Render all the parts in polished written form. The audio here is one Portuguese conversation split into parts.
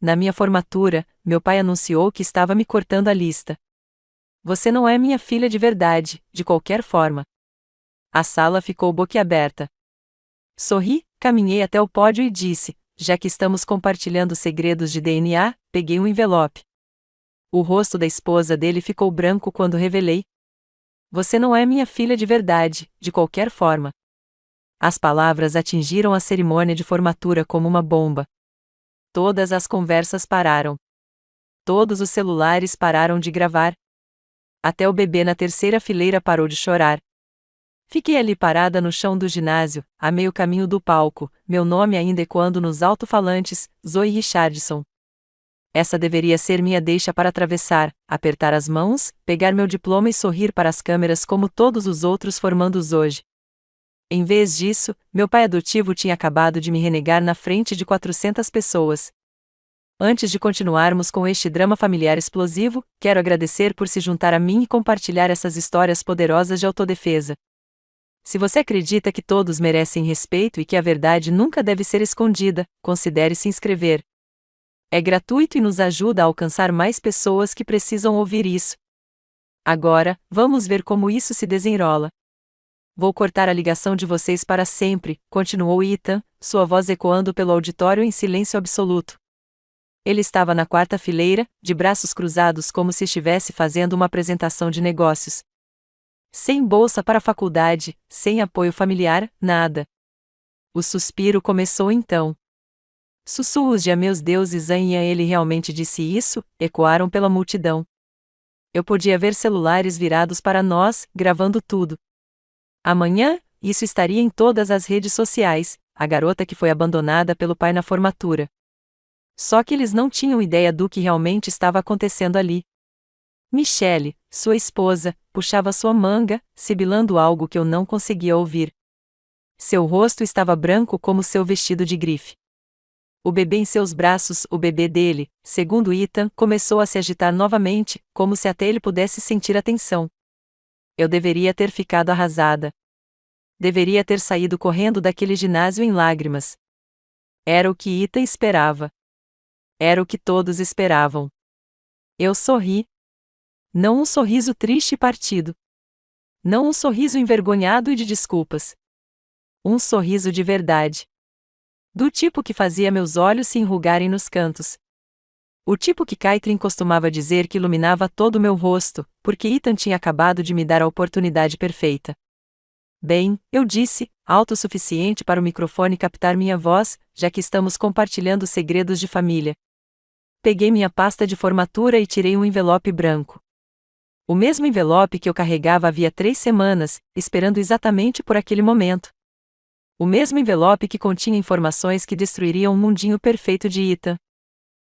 Na minha formatura, meu pai anunciou que estava me cortando a lista. Você não é minha filha de verdade, de qualquer forma. A sala ficou boquiaberta. Sorri, caminhei até o pódio e disse, já que estamos compartilhando segredos de DNA, peguei um envelope. O rosto da esposa dele ficou branco quando revelei. Você não é minha filha de verdade, de qualquer forma. As palavras atingiram a cerimônia de formatura como uma bomba. Todas as conversas pararam. Todos os celulares pararam de gravar. Até o bebê na terceira fileira parou de chorar. Fiquei ali parada no chão do ginásio, a meio caminho do palco, meu nome ainda ecoando nos alto-falantes, Zoe Richardson. Essa deveria ser minha deixa para atravessar, apertar as mãos, pegar meu diploma e sorrir para as câmeras como todos os outros formandos hoje. Em vez disso, meu pai adotivo tinha acabado de me renegar na frente de 400 pessoas. Antes de continuarmos com este drama familiar explosivo, quero agradecer por se juntar a mim e compartilhar essas histórias poderosas de autodefesa. Se você acredita que todos merecem respeito e que a verdade nunca deve ser escondida, considere se inscrever. É gratuito e nos ajuda a alcançar mais pessoas que precisam ouvir isso. Agora, vamos ver como isso se desenrola. Vou cortar a ligação de vocês para sempre, continuou Ethan, sua voz ecoando pelo auditório em silêncio absoluto. Ele estava na quarta fileira, de braços cruzados como se estivesse fazendo uma apresentação de negócios. Sem bolsa para a faculdade, sem apoio familiar, nada. O suspiro começou então. Sussurros de meus deuses, ele realmente disse isso, ecoaram pela multidão. Eu podia ver celulares virados para nós, gravando tudo. Amanhã, isso estaria em todas as redes sociais, a garota que foi abandonada pelo pai na formatura. Só que eles não tinham ideia do que realmente estava acontecendo ali. Michelle, sua esposa, puxava sua manga, sibilando algo que eu não conseguia ouvir. Seu rosto estava branco como seu vestido de grife. O bebê em seus braços, o bebê dele, segundo Ethan, começou a se agitar novamente, como se até ele pudesse sentir a tensão. Eu deveria ter ficado arrasada. Deveria ter saído correndo daquele ginásio em lágrimas. Era o que Ethan esperava. Era o que todos esperavam. Eu sorri. Não um sorriso triste e partido. Não um sorriso envergonhado e de desculpas. Um sorriso de verdade. Do tipo que fazia meus olhos se enrugarem nos cantos. O tipo que Caitlin costumava dizer que iluminava todo o meu rosto, porque Ethan tinha acabado de me dar a oportunidade perfeita. Bem, eu disse, alto o suficiente para o microfone captar minha voz, já que estamos compartilhando segredos de família. Peguei minha pasta de formatura e tirei um envelope branco. O mesmo envelope que eu carregava havia 3 semanas, esperando exatamente por aquele momento. O mesmo envelope que continha informações que destruiriam o mundinho perfeito de Ethan.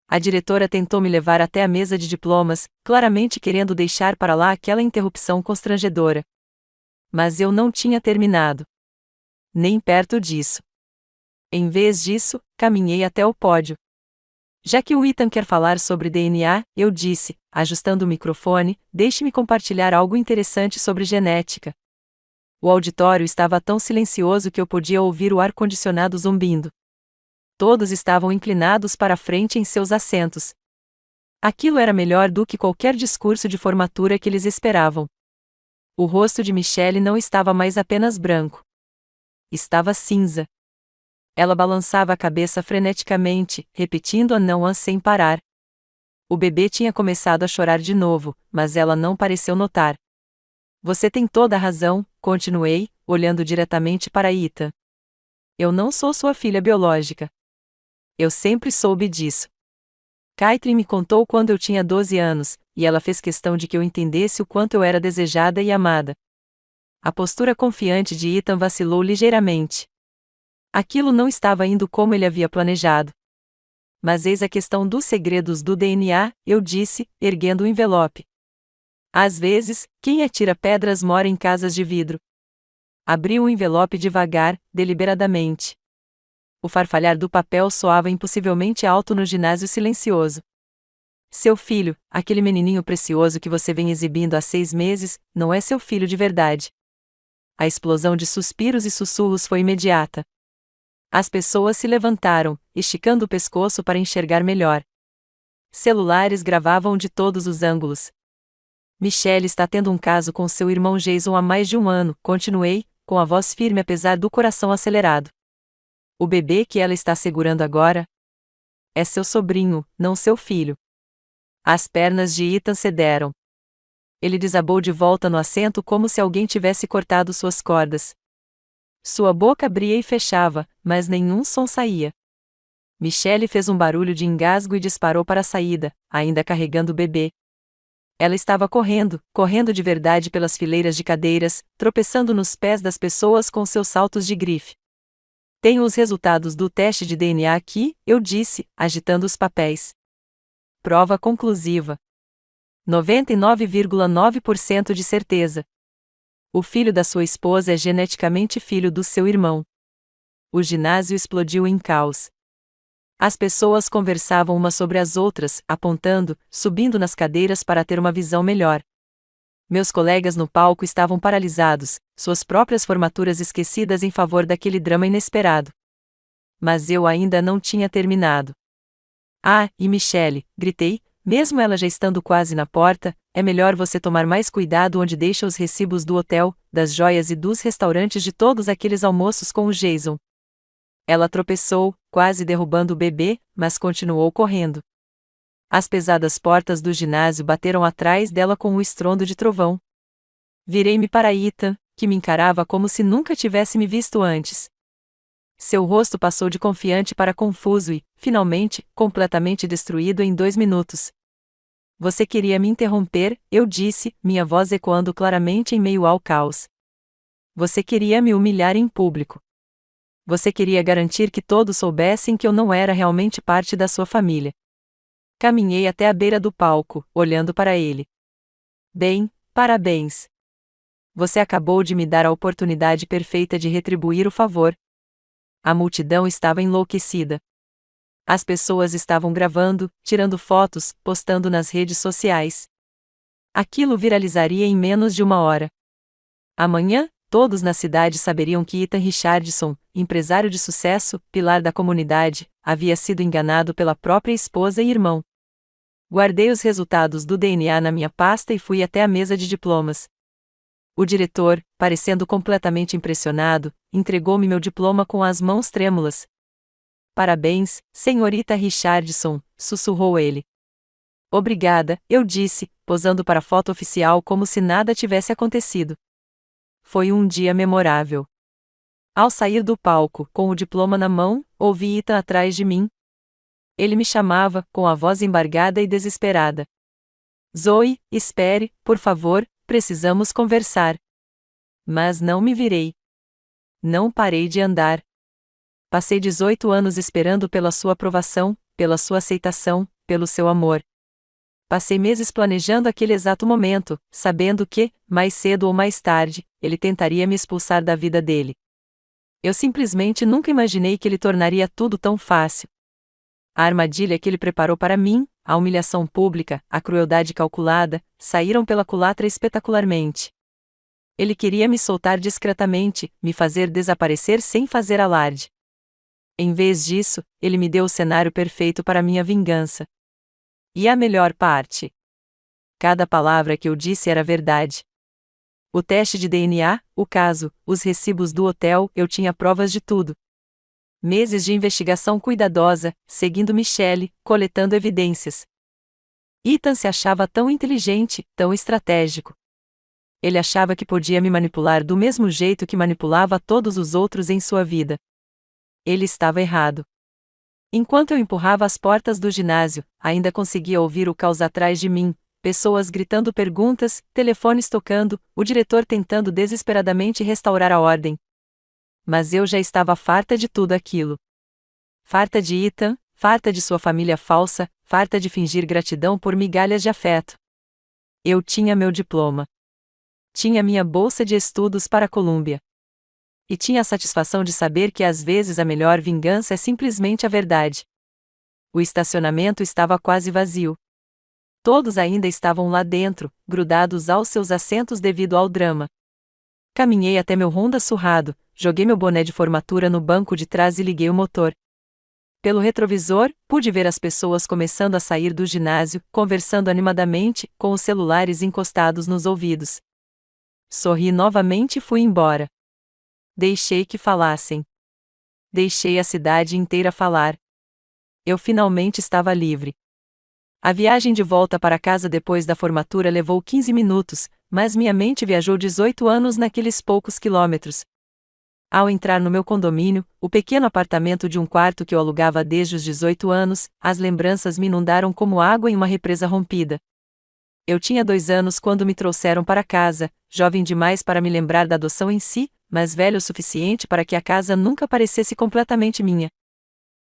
A diretora tentou me levar até a mesa de diplomas, claramente querendo deixar para lá aquela interrupção constrangedora. Mas eu não tinha terminado. Nem perto disso. Em vez disso, caminhei até o pódio. Já que o Ethan quer falar sobre DNA, eu disse, ajustando o microfone, deixe-me compartilhar algo interessante sobre genética. O auditório estava tão silencioso que eu podia ouvir o ar-condicionado zumbindo. Todos estavam inclinados para a frente em seus assentos. Aquilo era melhor do que qualquer discurso de formatura que eles esperavam. O rosto de Michelle não estava mais apenas branco. Estava cinza. Ela balançava a cabeça freneticamente, repetindo a não sem parar. O bebê tinha começado a chorar de novo, mas ela não pareceu notar. Você tem toda a razão, continuei, olhando diretamente para Ethan. Eu não sou sua filha biológica. Eu sempre soube disso. Caitlin me contou quando eu tinha 12 anos, e ela fez questão de que eu entendesse o quanto eu era desejada e amada. A postura confiante de Ethan vacilou ligeiramente. Aquilo não estava indo como ele havia planejado. Mas eis a questão dos segredos do DNA, eu disse, erguendo o envelope. Às vezes, quem atira pedras mora em casas de vidro. Abri o envelope devagar, deliberadamente. O farfalhar do papel soava impossivelmente alto no ginásio silencioso. Seu filho, aquele menininho precioso que você vem exibindo há 6 meses, não é seu filho de verdade. A explosão de suspiros e sussurros foi imediata. As pessoas se levantaram, esticando o pescoço para enxergar melhor. Celulares gravavam de todos os ângulos. Michelle está tendo um caso com seu irmão Jason há mais de um ano, continuei, com a voz firme apesar do coração acelerado. O bebê que ela está segurando agora é seu sobrinho, não seu filho. As pernas de Ethan cederam. Ele desabou de volta no assento como se alguém tivesse cortado suas cordas. Sua boca abria e fechava, mas nenhum som saía. Michelle fez um barulho de engasgo e disparou para a saída, ainda carregando o bebê. Ela estava correndo, correndo de verdade pelas fileiras de cadeiras, tropeçando nos pés das pessoas com seus saltos de grife. Tenho os resultados do teste de DNA aqui, eu disse, agitando os papéis. Prova conclusiva. 99,9% de certeza. O filho da sua esposa é geneticamente filho do seu irmão. O ginásio explodiu em caos. As pessoas conversavam umas sobre as outras, apontando, subindo nas cadeiras para ter uma visão melhor. Meus colegas no palco estavam paralisados, suas próprias formaturas esquecidas em favor daquele drama inesperado. Mas eu ainda não tinha terminado. Ah, e Michelle, gritei, mesmo ela já estando quase na porta, é melhor você tomar mais cuidado onde deixa os recibos do hotel, das joias e dos restaurantes de todos aqueles almoços com o Jason. Ela tropeçou, quase derrubando o bebê, mas continuou correndo. As pesadas portas do ginásio bateram atrás dela com um estrondo de trovão. Virei-me para Ethan, que me encarava como se nunca tivesse me visto antes. Seu rosto passou de confiante para confuso e, finalmente, completamente destruído em 2 minutos. Você queria me interromper, eu disse, minha voz ecoando claramente em meio ao caos. Você queria me humilhar em público. Você queria garantir que todos soubessem que eu não era realmente parte da sua família. Caminhei até a beira do palco, olhando para ele. Bem, parabéns. Você acabou de me dar a oportunidade perfeita de retribuir o favor. A multidão estava enlouquecida. As pessoas estavam gravando, tirando fotos, postando nas redes sociais. Aquilo viralizaria em menos de 1 hora. Amanhã, todos na cidade saberiam que Ethan Richardson, empresário de sucesso, pilar da comunidade, havia sido enganado pela própria esposa e irmão. Guardei os resultados do DNA na minha pasta e fui até a mesa de diplomas. O diretor, parecendo completamente impressionado, entregou-me meu diploma com as mãos trêmulas. Parabéns, senhorita Richardson, sussurrou ele. Obrigada, eu disse, posando para a foto oficial como se nada tivesse acontecido. Foi um dia memorável. Ao sair do palco, com o diploma na mão, ouvi Ethan atrás de mim. Ele me chamava, com a voz embargada e desesperada. Zoe, espere, por favor, precisamos conversar. Mas não me virei. Não parei de andar. Passei 18 anos esperando pela sua aprovação, pela sua aceitação, pelo seu amor. Passei meses planejando aquele exato momento, sabendo que, mais cedo ou mais tarde, ele tentaria me expulsar da vida dele. Eu simplesmente nunca imaginei que ele tornaria tudo tão fácil. A armadilha que ele preparou para mim, a humilhação pública, a crueldade calculada, saíram pela culatra espetacularmente. Ele queria me soltar discretamente, me fazer desaparecer sem fazer alarde. Em vez disso, ele me deu o cenário perfeito para minha vingança. E a melhor parte? Cada palavra que eu disse era verdade. O teste de DNA, o caso, os recibos do hotel, eu tinha provas de tudo. Meses de investigação cuidadosa, seguindo Michelle, coletando evidências. Ethan se achava tão inteligente, tão estratégico. Ele achava que podia me manipular do mesmo jeito que manipulava todos os outros em sua vida. Ele estava errado. Enquanto eu empurrava as portas do ginásio, ainda conseguia ouvir o caos atrás de mim, pessoas gritando perguntas, telefones tocando, o diretor tentando desesperadamente restaurar a ordem. Mas eu já estava farta de tudo aquilo. Farta de Ethan, farta de sua família falsa, farta de fingir gratidão por migalhas de afeto. Eu tinha meu diploma. Tinha minha bolsa de estudos para a Colômbia. E tinha a satisfação de saber que às vezes a melhor vingança é simplesmente a verdade. O estacionamento estava quase vazio. Todos ainda estavam lá dentro, grudados aos seus assentos devido ao drama. Caminhei até meu Honda surrado, joguei meu boné de formatura no banco de trás e liguei o motor. Pelo retrovisor, pude ver as pessoas começando a sair do ginásio, conversando animadamente, com os celulares encostados nos ouvidos. Sorri novamente e fui embora. Deixei que falassem. Deixei a cidade inteira falar. Eu finalmente estava livre. A viagem de volta para casa depois da formatura levou 15 minutos, mas minha mente viajou 18 anos naqueles poucos quilômetros. Ao entrar no meu condomínio, o pequeno apartamento de um quarto que eu alugava desde os 18 anos, as lembranças me inundaram como água em uma represa rompida. Eu tinha 2 anos quando me trouxeram para casa, jovem demais para me lembrar da adoção em si, mas velho o suficiente para que a casa nunca parecesse completamente minha.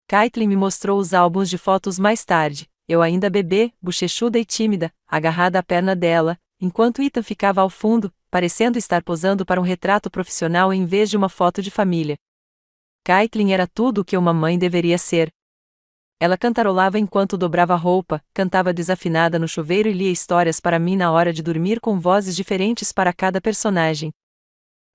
Caitlin me mostrou os álbuns de fotos mais tarde, eu ainda bebê, bochechuda e tímida, agarrada à perna dela, enquanto Ethan ficava ao fundo, parecendo estar posando para um retrato profissional em vez de uma foto de família. Caitlin era tudo o que uma mãe deveria ser. Ela cantarolava enquanto dobrava roupa, cantava desafinada no chuveiro e lia histórias para mim na hora de dormir com vozes diferentes para cada personagem.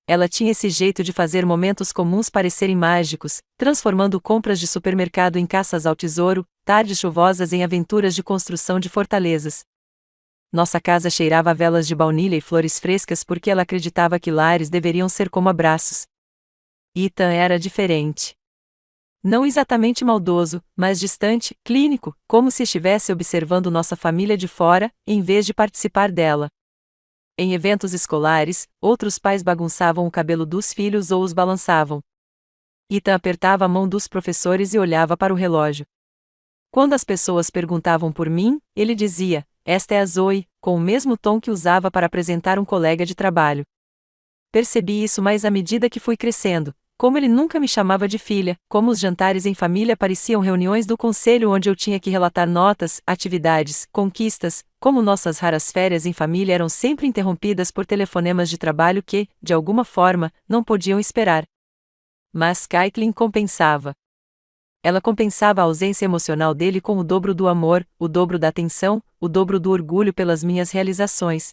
Ela tinha esse jeito de fazer momentos comuns parecerem mágicos, transformando compras de supermercado em caças ao tesouro, tardes chuvosas em aventuras de construção de fortalezas. Nossa casa cheirava a velas de baunilha e flores frescas porque ela acreditava que lares deveriam ser como abraços. Ethan era diferente. Não exatamente maldoso, mas distante, clínico, como se estivesse observando nossa família de fora, em vez de participar dela. Em eventos escolares, outros pais bagunçavam o cabelo dos filhos ou os balançavam. Ethan apertava a mão dos professores e olhava para o relógio. Quando as pessoas perguntavam por mim, ele dizia: "Esta é a Zoe", com o mesmo tom que usava para apresentar um colega de trabalho. Percebi isso mais à medida que fui crescendo, como ele nunca me chamava de filha, como os jantares em família pareciam reuniões do conselho onde eu tinha que relatar notas, atividades, conquistas, como nossas raras férias em família eram sempre interrompidas por telefonemas de trabalho que, de alguma forma, não podiam esperar. Mas Caitlin compensava. Ela compensava a ausência emocional dele com o dobro do amor, o dobro da atenção, o dobro do orgulho pelas minhas realizações.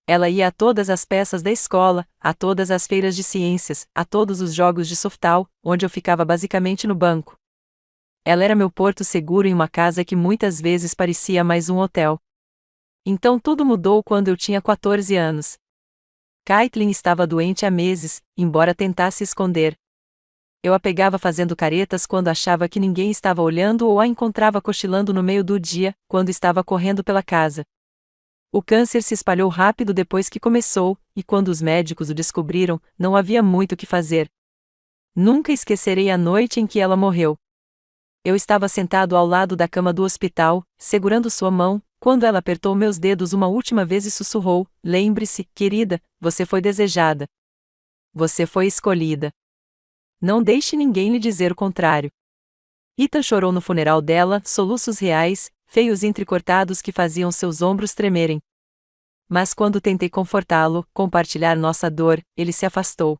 Ela ia a todas as peças da escola, a todas as feiras de ciências, a todos os jogos de softball, onde eu ficava basicamente no banco. Ela era meu porto seguro em uma casa que muitas vezes parecia mais um hotel. Então tudo mudou quando eu tinha 14 anos. Caitlin estava doente há meses, embora tentasse esconder. Eu a pegava fazendo caretas quando achava que ninguém estava olhando ou a encontrava cochilando no meio do dia, quando estava correndo pela casa. O câncer se espalhou rápido depois que começou, e quando os médicos o descobriram, não havia muito o que fazer. Nunca esquecerei a noite em que ela morreu. Eu estava sentado ao lado da cama do hospital, segurando sua mão, quando ela apertou meus dedos uma última vez e sussurrou: "Lembre-se, querida, você foi desejada. Você foi escolhida. Não deixe ninguém lhe dizer o contrário." Ethan chorou no funeral dela, soluços reais, feios e entrecortados que faziam seus ombros tremerem. Mas quando tentei confortá-lo, compartilhar nossa dor, ele se afastou.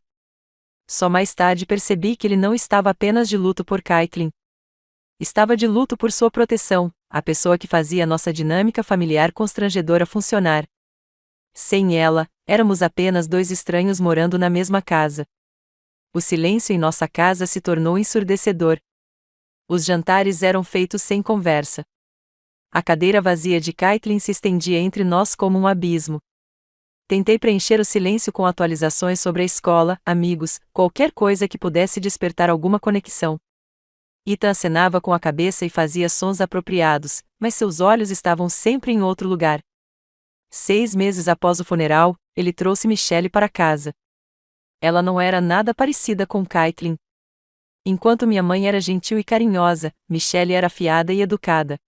Só mais tarde percebi que ele não estava apenas de luto por Caitlin. Estava de luto por sua proteção, a pessoa que fazia nossa dinâmica familiar constrangedora funcionar. Sem ela, éramos apenas 2 estranhos morando na mesma casa. O silêncio em nossa casa se tornou ensurdecedor. Os jantares eram feitos sem conversa. A cadeira vazia de Caitlin se estendia entre nós como um abismo. Tentei preencher o silêncio com atualizações sobre a escola, amigos, qualquer coisa que pudesse despertar alguma conexão. Ethan acenava com a cabeça e fazia sons apropriados, mas seus olhos estavam sempre em outro lugar. 6 meses após o funeral, ele trouxe Michelle para casa. Ela não era nada parecida com Caitlin. Enquanto minha mãe era gentil e carinhosa, Michelle era afiada e educada.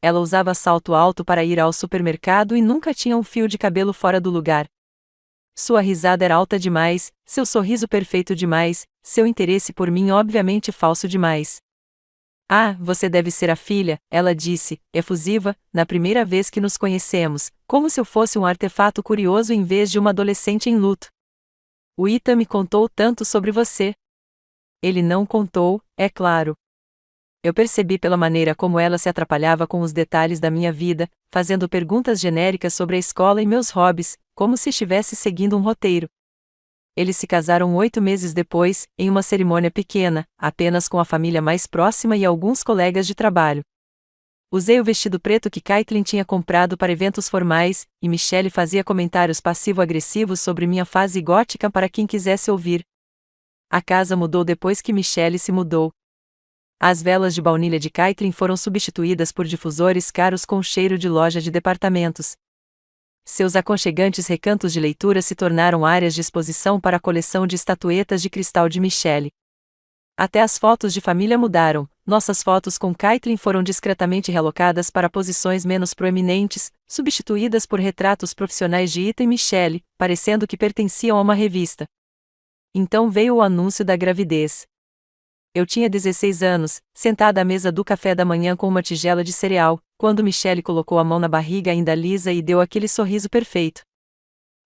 Ela usava salto alto para ir ao supermercado e nunca tinha um fio de cabelo fora do lugar. Sua risada era alta demais, seu sorriso perfeito demais, seu interesse por mim obviamente falso demais. "Ah, você deve ser a filha", ela disse, efusiva, na primeira vez que nos conhecemos, como se eu fosse um artefato curioso em vez de uma adolescente em luto. "O Ethan me contou tanto sobre você." Ele não contou, é claro. Eu percebi pela maneira como ela se atrapalhava com os detalhes da minha vida, fazendo perguntas genéricas sobre a escola e meus hobbies, como se estivesse seguindo um roteiro. Eles se casaram 8 meses depois, em uma cerimônia pequena, apenas com a família mais próxima e alguns colegas de trabalho. Usei o vestido preto que Caitlin tinha comprado para eventos formais, e Michelle fazia comentários passivo-agressivos sobre minha fase gótica para quem quisesse ouvir. A casa mudou depois que Michelle se mudou. As velas de baunilha de Caitlin foram substituídas por difusores caros com cheiro de loja de departamentos. Seus aconchegantes recantos de leitura se tornaram áreas de exposição para a coleção de estatuetas de cristal de Michelle. Até as fotos de família mudaram. Nossas fotos com Caitlin foram discretamente realocadas para posições menos proeminentes, substituídas por retratos profissionais de Ita e Michelle, parecendo que pertenciam a uma revista. Então veio o anúncio da gravidez. Eu tinha 16 anos, sentada à mesa do café da manhã com uma tigela de cereal, quando Michelle colocou a mão na barriga ainda lisa e deu aquele sorriso perfeito.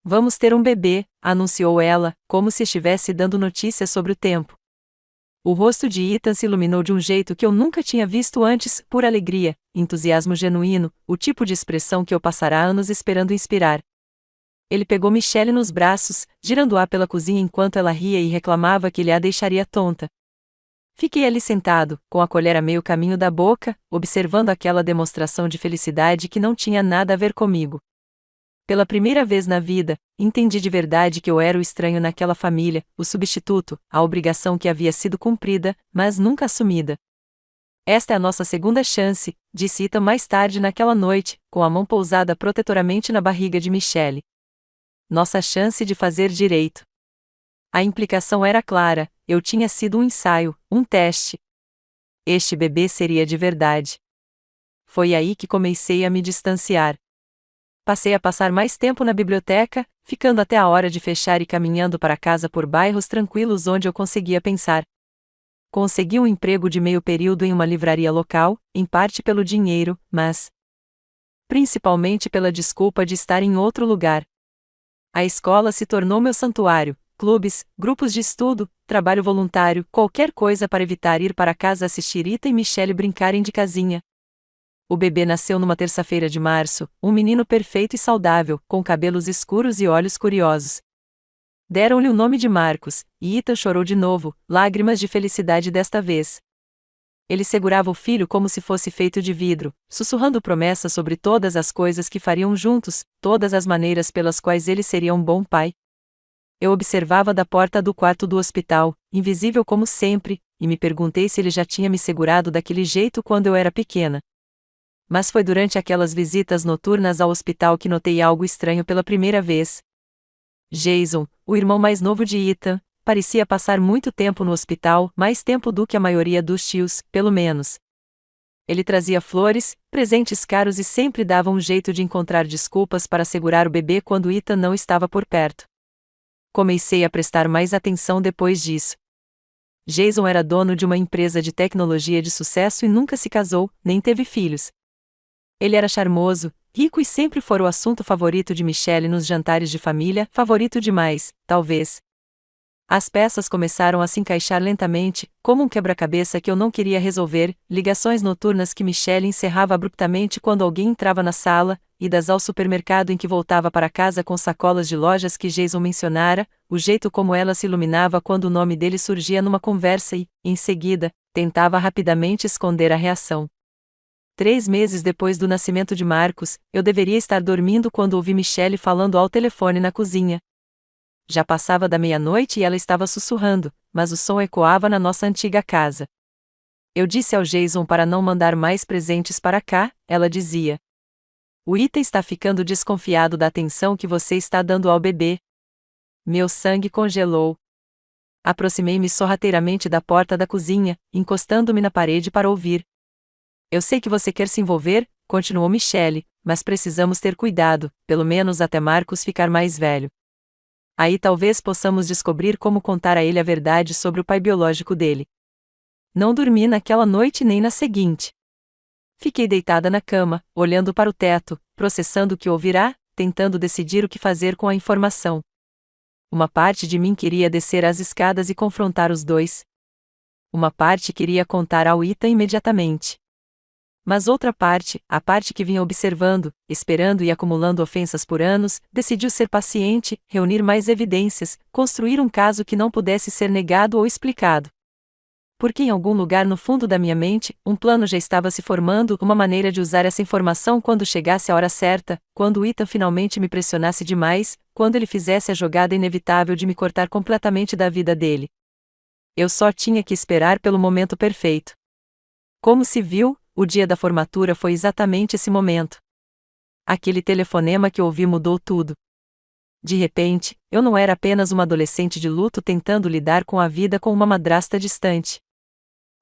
Vamos ter um bebê, anunciou ela, como se estivesse dando notícias sobre o tempo. O rosto de Ethan se iluminou de um jeito que eu nunca tinha visto antes, por alegria, entusiasmo genuíno, o tipo de expressão que eu passara anos esperando inspirar. Ele pegou Michelle nos braços, girando-a pela cozinha enquanto ela ria e reclamava que ele a deixaria tonta. Fiquei ali sentado, com a colher a meio caminho da boca, observando aquela demonstração de felicidade que não tinha nada a ver comigo. Pela primeira vez na vida, entendi de verdade que eu era o estranho naquela família, o substituto, a obrigação que havia sido cumprida, mas nunca assumida. Esta é a nossa segunda chance, disse Ethan mais tarde naquela noite, com a mão pousada protetoramente na barriga de Michelle. Nossa chance de fazer direito. A implicação era clara, eu tinha sido um ensaio, um teste. Este bebê seria de verdade. Foi aí que comecei a me distanciar. Passei a passar mais tempo na biblioteca, ficando até a hora de fechar e caminhando para casa por bairros tranquilos onde eu conseguia pensar. Consegui um emprego de meio período em uma livraria local, em parte pelo dinheiro, mas principalmente pela desculpa de estar em outro lugar. A escola se tornou meu santuário. Clubes, grupos de estudo, trabalho voluntário, qualquer coisa para evitar ir para casa assistir Ita e Michelle brincarem de casinha. O bebê nasceu numa terça-feira de março, um menino perfeito e saudável, com cabelos escuros e olhos curiosos. Deram-lhe o nome de Marcos, e Ita chorou de novo, lágrimas de felicidade desta vez. Ele segurava o filho como se fosse feito de vidro, sussurrando promessas sobre todas as coisas que fariam juntos, todas as maneiras pelas quais ele seria um bom pai. Eu observava da porta do quarto do hospital, invisível como sempre, e me perguntei se ele já tinha me segurado daquele jeito quando eu era pequena. Mas foi durante aquelas visitas noturnas ao hospital que notei algo estranho pela primeira vez. Jason, o irmão mais novo de Ethan, parecia passar muito tempo no hospital, mais tempo do que a maioria dos tios, pelo menos. Ele trazia flores, presentes caros e sempre dava um jeito de encontrar desculpas para segurar o bebê quando Ethan não estava por perto. Comecei a prestar mais atenção depois disso. Jason era dono de uma empresa de tecnologia de sucesso e nunca se casou, nem teve filhos. Ele era charmoso, rico e sempre foi o assunto favorito de Michelle nos jantares de família, favorito demais, talvez. As peças começaram a se encaixar lentamente, como um quebra-cabeça que eu não queria resolver, ligações noturnas que Michelle encerrava abruptamente quando alguém entrava na sala, idas ao supermercado em que voltava para casa com sacolas de lojas que Jason mencionara, o jeito como ela se iluminava quando o nome dele surgia numa conversa e, em seguida, tentava rapidamente esconder a reação. 3 meses depois do nascimento de Marcos, eu deveria estar dormindo quando ouvi Michelle falando ao telefone na cozinha. Já passava da meia-noite e ela estava sussurrando, mas o som ecoava na nossa antiga casa. Eu disse ao Jason para não mandar mais presentes para cá, ela dizia. O Ethan está ficando desconfiado da atenção que você está dando ao bebê. Meu sangue congelou. Aproximei-me sorrateiramente da porta da cozinha, encostando-me na parede para ouvir. Eu sei que você quer se envolver, continuou Michelle, mas precisamos ter cuidado, pelo menos até Marcos ficar mais velho. Aí talvez possamos descobrir como contar a ele a verdade sobre o pai biológico dele. Não dormi naquela noite nem na seguinte. Fiquei deitada na cama, olhando para o teto, processando o que ouvirá, tentando decidir o que fazer com a informação. Uma parte de mim queria descer as escadas e confrontar os dois. Uma parte queria contar ao Ethan imediatamente. Mas outra parte, a parte que vinha observando, esperando e acumulando ofensas por anos, decidiu ser paciente, reunir mais evidências, construir um caso que não pudesse ser negado ou explicado. Porque em algum lugar no fundo da minha mente, um plano já estava se formando, uma maneira de usar essa informação quando chegasse a hora certa, quando o Ethan finalmente me pressionasse demais, quando ele fizesse a jogada inevitável de me cortar completamente da vida dele. Eu só tinha que esperar pelo momento perfeito. Como se viu, o dia da formatura foi exatamente esse momento. Aquele telefonema que ouvi mudou tudo. De repente, eu não era apenas uma adolescente de luto tentando lidar com a vida com uma madrasta distante.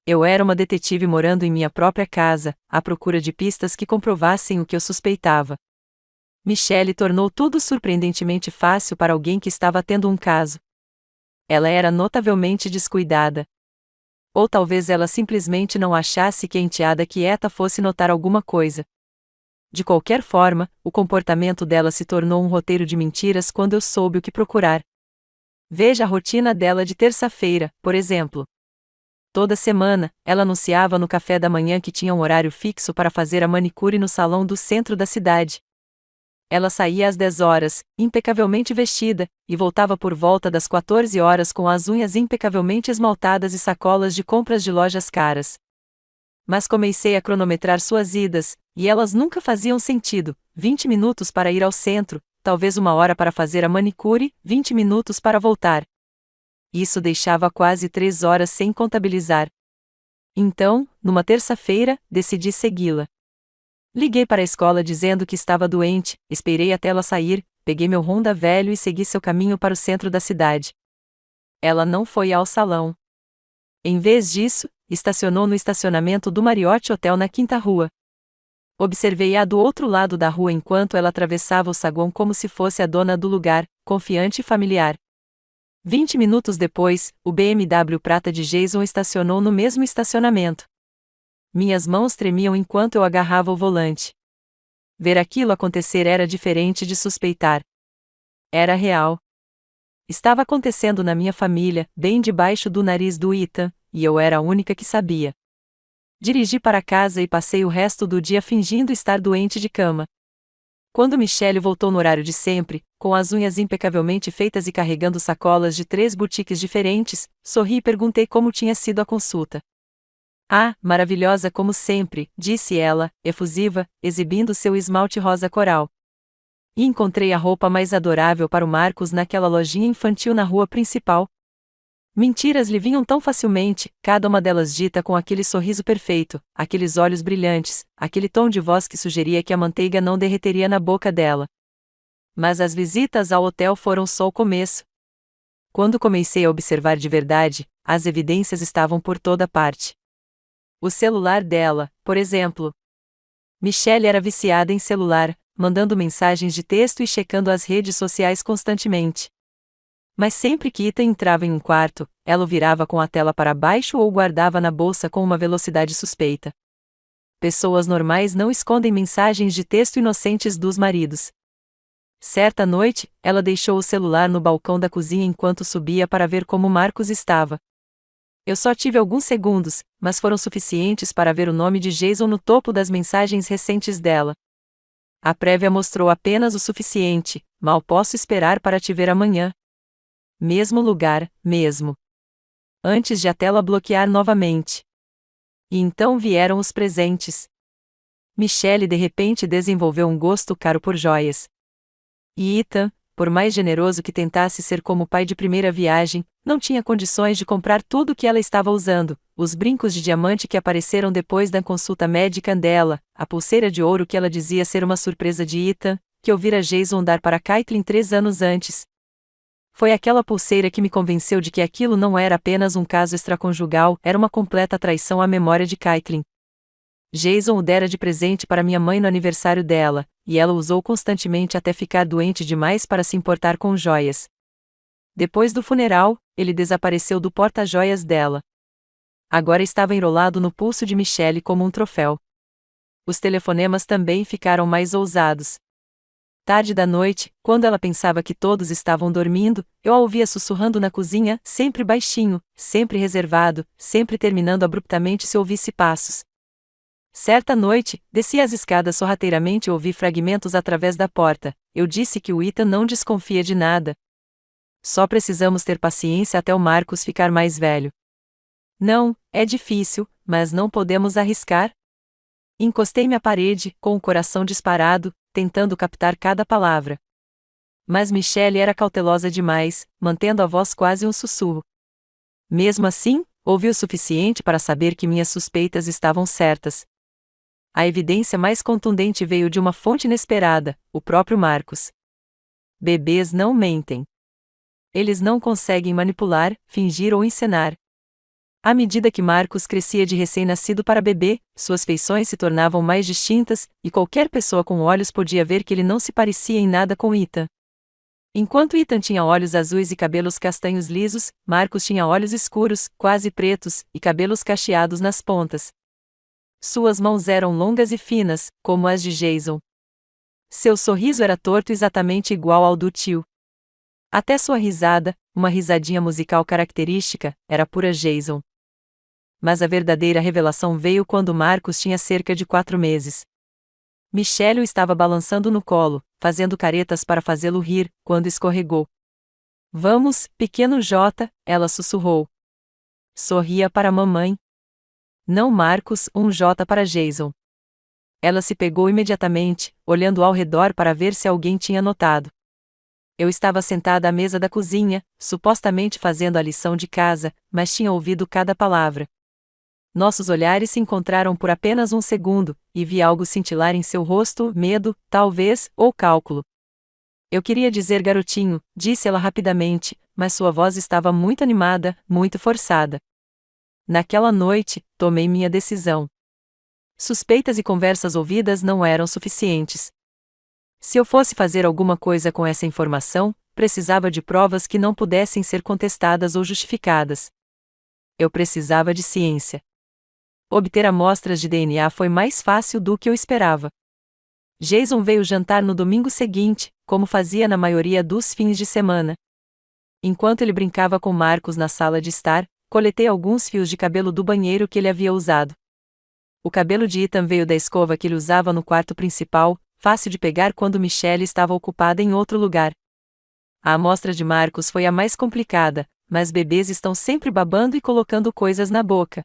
Eu era uma detetive morando em minha própria casa, à procura de pistas que comprovassem o que eu suspeitava. Michelle tornou tudo surpreendentemente fácil para alguém que estava tendo um caso. Ela era notavelmente descuidada. Ou talvez ela simplesmente não achasse que a enteada quieta fosse notar alguma coisa. De qualquer forma, o comportamento dela se tornou um roteiro de mentiras quando eu soube o que procurar. Veja a rotina dela de terça-feira, por exemplo. Toda semana, ela anunciava no café da manhã que tinha um horário fixo para fazer a manicure no salão do centro da cidade. Ela saía às 10 horas, impecavelmente vestida, e voltava por volta das 14 horas com as unhas impecavelmente esmaltadas e sacolas de compras de lojas caras. Mas comecei a cronometrar suas idas, e elas nunca faziam sentido: 20 minutos para ir ao centro, talvez 1 hora para fazer a manicure, 20 minutos para voltar. Isso deixava quase 3 horas sem contabilizar. Então, numa terça-feira, decidi segui-la. Liguei para a escola dizendo que estava doente, esperei até ela sair, peguei meu Honda velho e segui seu caminho para o centro da cidade. Ela não foi ao salão. Em vez disso, estacionou no estacionamento do Marriott Hotel na Quinta Rua. Observei-a do outro lado da rua enquanto ela atravessava o saguão como se fosse a dona do lugar, confiante e familiar. 20 minutos depois, o BMW prata de Jason estacionou no mesmo estacionamento. Minhas mãos tremiam enquanto eu agarrava o volante. Ver aquilo acontecer era diferente de suspeitar. Era real. Estava acontecendo na minha família, bem debaixo do nariz do Ethan, e eu era a única que sabia. Dirigi para casa e passei o resto do dia fingindo estar doente de cama. Quando Michelle voltou no horário de sempre, com as unhas impecavelmente feitas e carregando sacolas de 3 boutiques diferentes, sorri e perguntei como tinha sido a consulta. Ah, maravilhosa como sempre, disse ela, efusiva, exibindo seu esmalte rosa coral. E encontrei a roupa mais adorável para o Marcos naquela lojinha infantil na rua principal. Mentiras lhe vinham tão facilmente, cada uma delas dita com aquele sorriso perfeito, aqueles olhos brilhantes, aquele tom de voz que sugeria que a manteiga não derreteria na boca dela. Mas as visitas ao hotel foram só o começo. Quando comecei a observar de verdade, as evidências estavam por toda parte. O celular dela, por exemplo. Michelle era viciada em celular, mandando mensagens de texto e checando as redes sociais constantemente. Mas sempre que Ethan entrava em um quarto, ela o virava com a tela para baixo ou o guardava na bolsa com uma velocidade suspeita. Pessoas normais não escondem mensagens de texto inocentes dos maridos. Certa noite, ela deixou o celular no balcão da cozinha enquanto subia para ver como Marcos estava. Eu só tive alguns segundos, mas foram suficientes para ver o nome de Jason no topo das mensagens recentes dela. A prévia mostrou apenas o suficiente: mal posso esperar para te ver amanhã. Mesmo lugar, mesmo. Antes de a tela bloquear novamente. E então vieram os presentes. Michelle de repente desenvolveu um gosto caro por joias. E Ethan, por mais generoso que tentasse ser como o pai de primeira viagem, não tinha condições de comprar tudo o que ela estava usando: os brincos de diamante que apareceram depois da consulta médica dela, a pulseira de ouro que ela dizia ser uma surpresa de Ethan, que ouvira Jason dar para Caitlin 3 anos antes. Foi aquela pulseira que me convenceu de que aquilo não era apenas um caso extraconjugal, era uma completa traição à memória de Caitlin. Jason o dera de presente para minha mãe no aniversário dela, e ela o usou constantemente até ficar doente demais para se importar com joias. Depois do funeral, ele desapareceu do porta-joias dela. Agora estava enrolado no pulso de Michelle como um troféu. Os telefonemas também ficaram mais ousados. Tarde da noite, quando ela pensava que todos estavam dormindo, eu a ouvia sussurrando na cozinha, sempre baixinho, sempre reservado, sempre terminando abruptamente se ouvisse passos. Certa noite, desci as escadas sorrateiramente e ouvi fragmentos através da porta. Eu disse que o Ethan não desconfia de nada. Só precisamos ter paciência até o Marcus ficar mais velho. Não, é difícil, mas não podemos arriscar? Encostei-me à parede, com o coração disparado, tentando captar cada palavra. Mas Michelle era cautelosa demais, mantendo a voz quase um sussurro. Mesmo assim, ouvi o suficiente para saber que minhas suspeitas estavam certas. A evidência mais contundente veio de uma fonte inesperada, o próprio Marcus. Bebês não mentem. Eles não conseguem manipular, fingir ou encenar. À medida que Marcus crescia de recém-nascido para bebê, suas feições se tornavam mais distintas, e qualquer pessoa com olhos podia ver que ele não se parecia em nada com Ethan. Enquanto Ethan tinha olhos azuis e cabelos castanhos lisos, Marcus tinha olhos escuros, quase pretos, e cabelos cacheados nas pontas. Suas mãos eram longas e finas, como as de Jason. Seu sorriso era torto exatamente igual ao do tio. Até sua risada, uma risadinha musical característica, era pura Jason. Mas a verdadeira revelação veio quando Marcus tinha cerca de 4 meses. Michelle o estava balançando no colo, fazendo caretas para fazê-lo rir, quando escorregou. Vamos, pequeno Jota, ela sussurrou. Sorria para a mamãe. Não Marcus, um J para Jason. Ela se pegou imediatamente, olhando ao redor para ver se alguém tinha notado. Eu estava sentada à mesa da cozinha, supostamente fazendo a lição de casa, mas tinha ouvido cada palavra. Nossos olhares se encontraram por apenas um segundo, e vi algo cintilar em seu rosto, medo, talvez, ou cálculo. Eu queria dizer garotinho, disse ela rapidamente, mas sua voz estava muito animada, muito forçada. Naquela noite, tomei minha decisão. Suspeitas e conversas ouvidas não eram suficientes. Se eu fosse fazer alguma coisa com essa informação, precisava de provas que não pudessem ser contestadas ou justificadas. Eu precisava de ciência. Obter amostras de DNA foi mais fácil do que eu esperava. Jason veio jantar no domingo seguinte, como fazia na maioria dos fins de semana. Enquanto ele brincava com Marcus na sala de estar, coletei alguns fios de cabelo do banheiro que ele havia usado. O cabelo de Ethan veio da escova que ele usava no quarto principal, fácil de pegar quando Michelle estava ocupada em outro lugar. A amostra de Marcus foi a mais complicada, mas bebês estão sempre babando e colocando coisas na boca.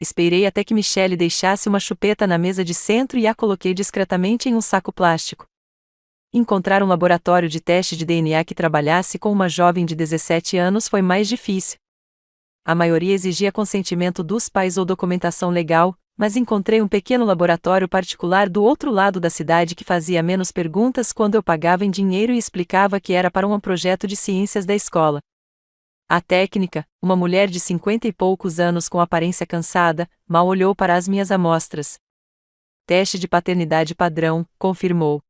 Esperei até que Michelle deixasse uma chupeta na mesa de centro e a coloquei discretamente em um saco plástico. Encontrar um laboratório de teste de DNA que trabalhasse com uma jovem de 17 anos foi mais difícil. A maioria exigia consentimento dos pais ou documentação legal, mas encontrei um pequeno laboratório particular do outro lado da cidade que fazia menos perguntas quando eu pagava em dinheiro e explicava que era para um projeto de ciências da escola. A técnica, uma mulher de 50 e poucos anos com aparência cansada, mal olhou para as minhas amostras. Teste de paternidade padrão, confirmou.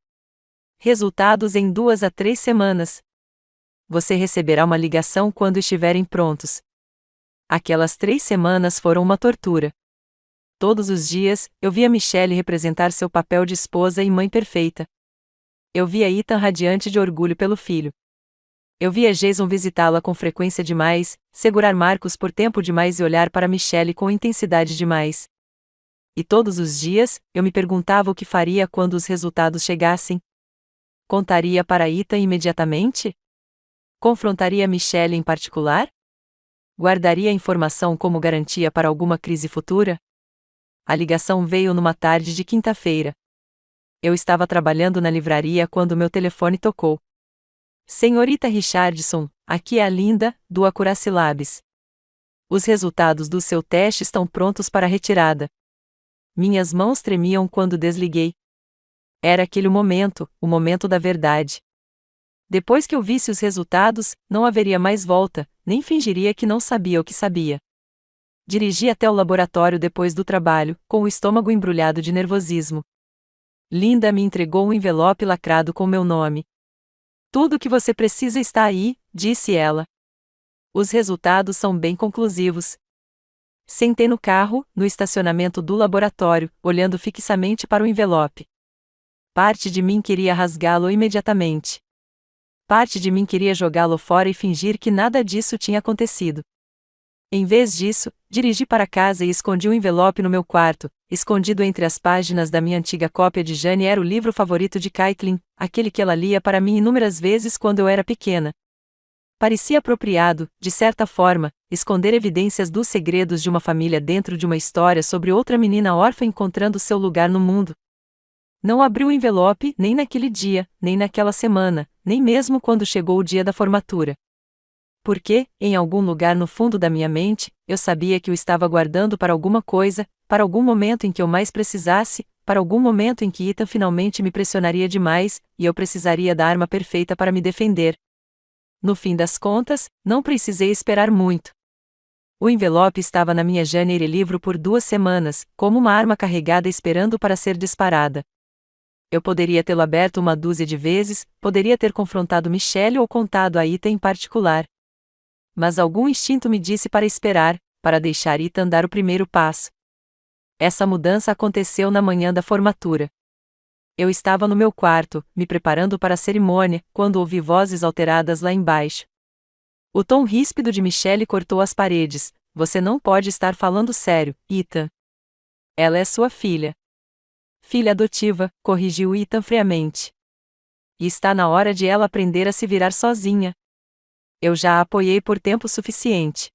Resultados em 2 a 3 semanas. Você receberá uma ligação quando estiverem prontos. Aquelas 3 semanas foram uma tortura. Todos os dias, eu via Michelle representar seu papel de esposa e mãe perfeita. Eu via Ethan radiante de orgulho pelo filho. Eu via Jason visitá-la com frequência demais, segurar Marcus por tempo demais e olhar para Michelle com intensidade demais. E todos os dias, eu me perguntava o que faria quando os resultados chegassem. Contaria para Ethan imediatamente? Confrontaria Michelle em particular? Guardaria a informação como garantia para alguma crise futura? A ligação veio numa tarde de quinta-feira. Eu estava trabalhando na livraria quando meu telefone tocou. Senhorita Richardson, aqui é a Linda, do Accuracy Labs. Os resultados do seu teste estão prontos para retirada. Minhas mãos tremiam quando desliguei. Era aquele o momento da verdade. Depois que eu visse os resultados, não haveria mais volta, nem fingiria que não sabia o que sabia. Dirigi até o laboratório depois do trabalho, com o estômago embrulhado de nervosismo. Linda me entregou um envelope lacrado com meu nome. Tudo o que você precisa está aí, disse ela. Os resultados são bem conclusivos. Sentei no carro, no estacionamento do laboratório, olhando fixamente para o envelope. Parte de mim queria rasgá-lo imediatamente. Parte de mim queria jogá-lo fora e fingir que nada disso tinha acontecido. Em vez disso, dirigi para casa e escondi o envelope no meu quarto. Escondido entre as páginas da minha antiga cópia de Jane era o livro favorito de Caitlin, aquele que ela lia para mim inúmeras vezes quando eu era pequena. Parecia apropriado, de certa forma, esconder evidências dos segredos de uma família dentro de uma história sobre outra menina órfã encontrando seu lugar no mundo. Não abri o envelope nem naquele dia, nem naquela semana, nem mesmo quando chegou o dia da formatura. Porque, em algum lugar no fundo da minha mente, eu sabia que o estava guardando para alguma coisa, para algum momento em que eu mais precisasse, para algum momento em que Ethan finalmente me pressionaria demais, e eu precisaria da arma perfeita para me defender. No fim das contas, não precisei esperar muito. O envelope estava na minha Jane livro por 2 semanas, como uma arma carregada esperando para ser disparada. Eu poderia tê-lo aberto uma dúzia de vezes, poderia ter confrontado Michelle ou contado a Ethan em particular. Mas algum instinto me disse para esperar, para deixar Ethan dar o primeiro passo. Essa mudança aconteceu na manhã da formatura. Eu estava no meu quarto, me preparando para a cerimônia, quando ouvi vozes alteradas lá embaixo. O tom ríspido de Michelle cortou as paredes. Você não pode estar falando sério, Ethan. Ela é sua filha. Filha adotiva, corrigiu Ethan friamente. E está na hora de ela aprender a se virar sozinha. Eu já a apoiei por tempo suficiente.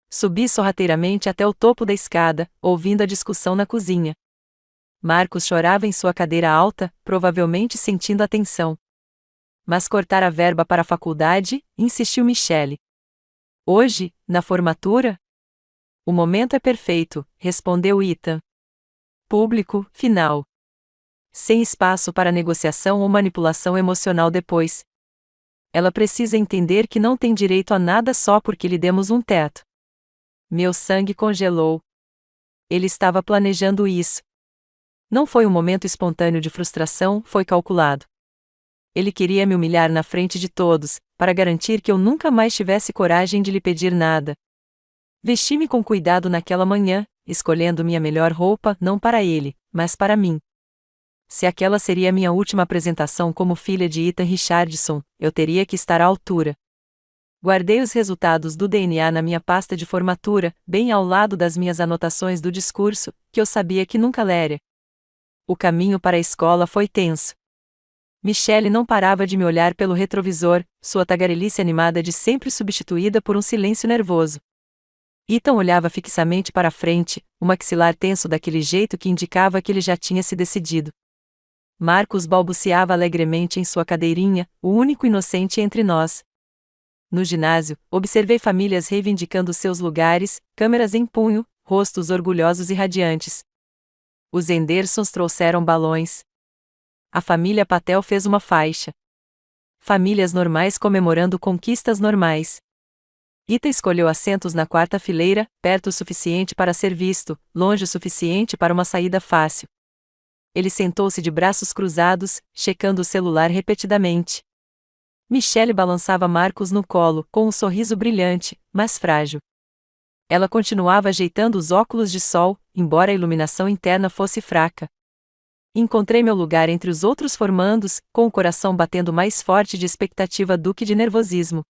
Subi sorrateiramente até o topo da escada, ouvindo a discussão na cozinha. Marcos chorava em sua cadeira alta, provavelmente sentindo a tensão. Mas cortar a verba para a faculdade, insistiu Michelle. Hoje, na formatura? O momento é perfeito, respondeu Ethan. Público, final. Sem espaço para negociação ou manipulação emocional depois. Ela precisa entender que não tem direito a nada só porque lhe demos um teto. Meu sangue congelou. Ele estava planejando isso. Não foi um momento espontâneo de frustração, foi calculado. Ele queria me humilhar na frente de todos, para garantir que eu nunca mais tivesse coragem de lhe pedir nada. Vesti-me com cuidado naquela manhã, escolhendo minha melhor roupa não para ele, mas para mim. Se aquela seria minha última apresentação como filha de Ethan Richardson, eu teria que estar à altura. Guardei os resultados do DNA na minha pasta de formatura, bem ao lado das minhas anotações do discurso, que eu sabia que nunca leria. O caminho para a escola foi tenso. Michelle não parava de me olhar pelo retrovisor, sua tagarelice animada de sempre substituída por um silêncio nervoso. Ethan olhava fixamente para a frente, o maxilar tenso daquele jeito que indicava que ele já tinha se decidido. Marcos balbuciava alegremente em sua cadeirinha, o único inocente entre nós. No ginásio, observei famílias reivindicando seus lugares, câmeras em punho, rostos orgulhosos e radiantes. Os Andersons trouxeram balões. A família Patel fez uma faixa. Famílias normais comemorando conquistas normais. Ethan escolheu assentos na 4ª fileira, perto o suficiente para ser visto, longe o suficiente para uma saída fácil. Ele sentou-se de braços cruzados, checando o celular repetidamente. Michelle balançava Marcos no colo, com um sorriso brilhante, mas frágil. Ela continuava ajeitando os óculos de sol, embora a iluminação interna fosse fraca. Encontrei meu lugar entre os outros formandos, com o coração batendo mais forte de expectativa do que de nervosismo.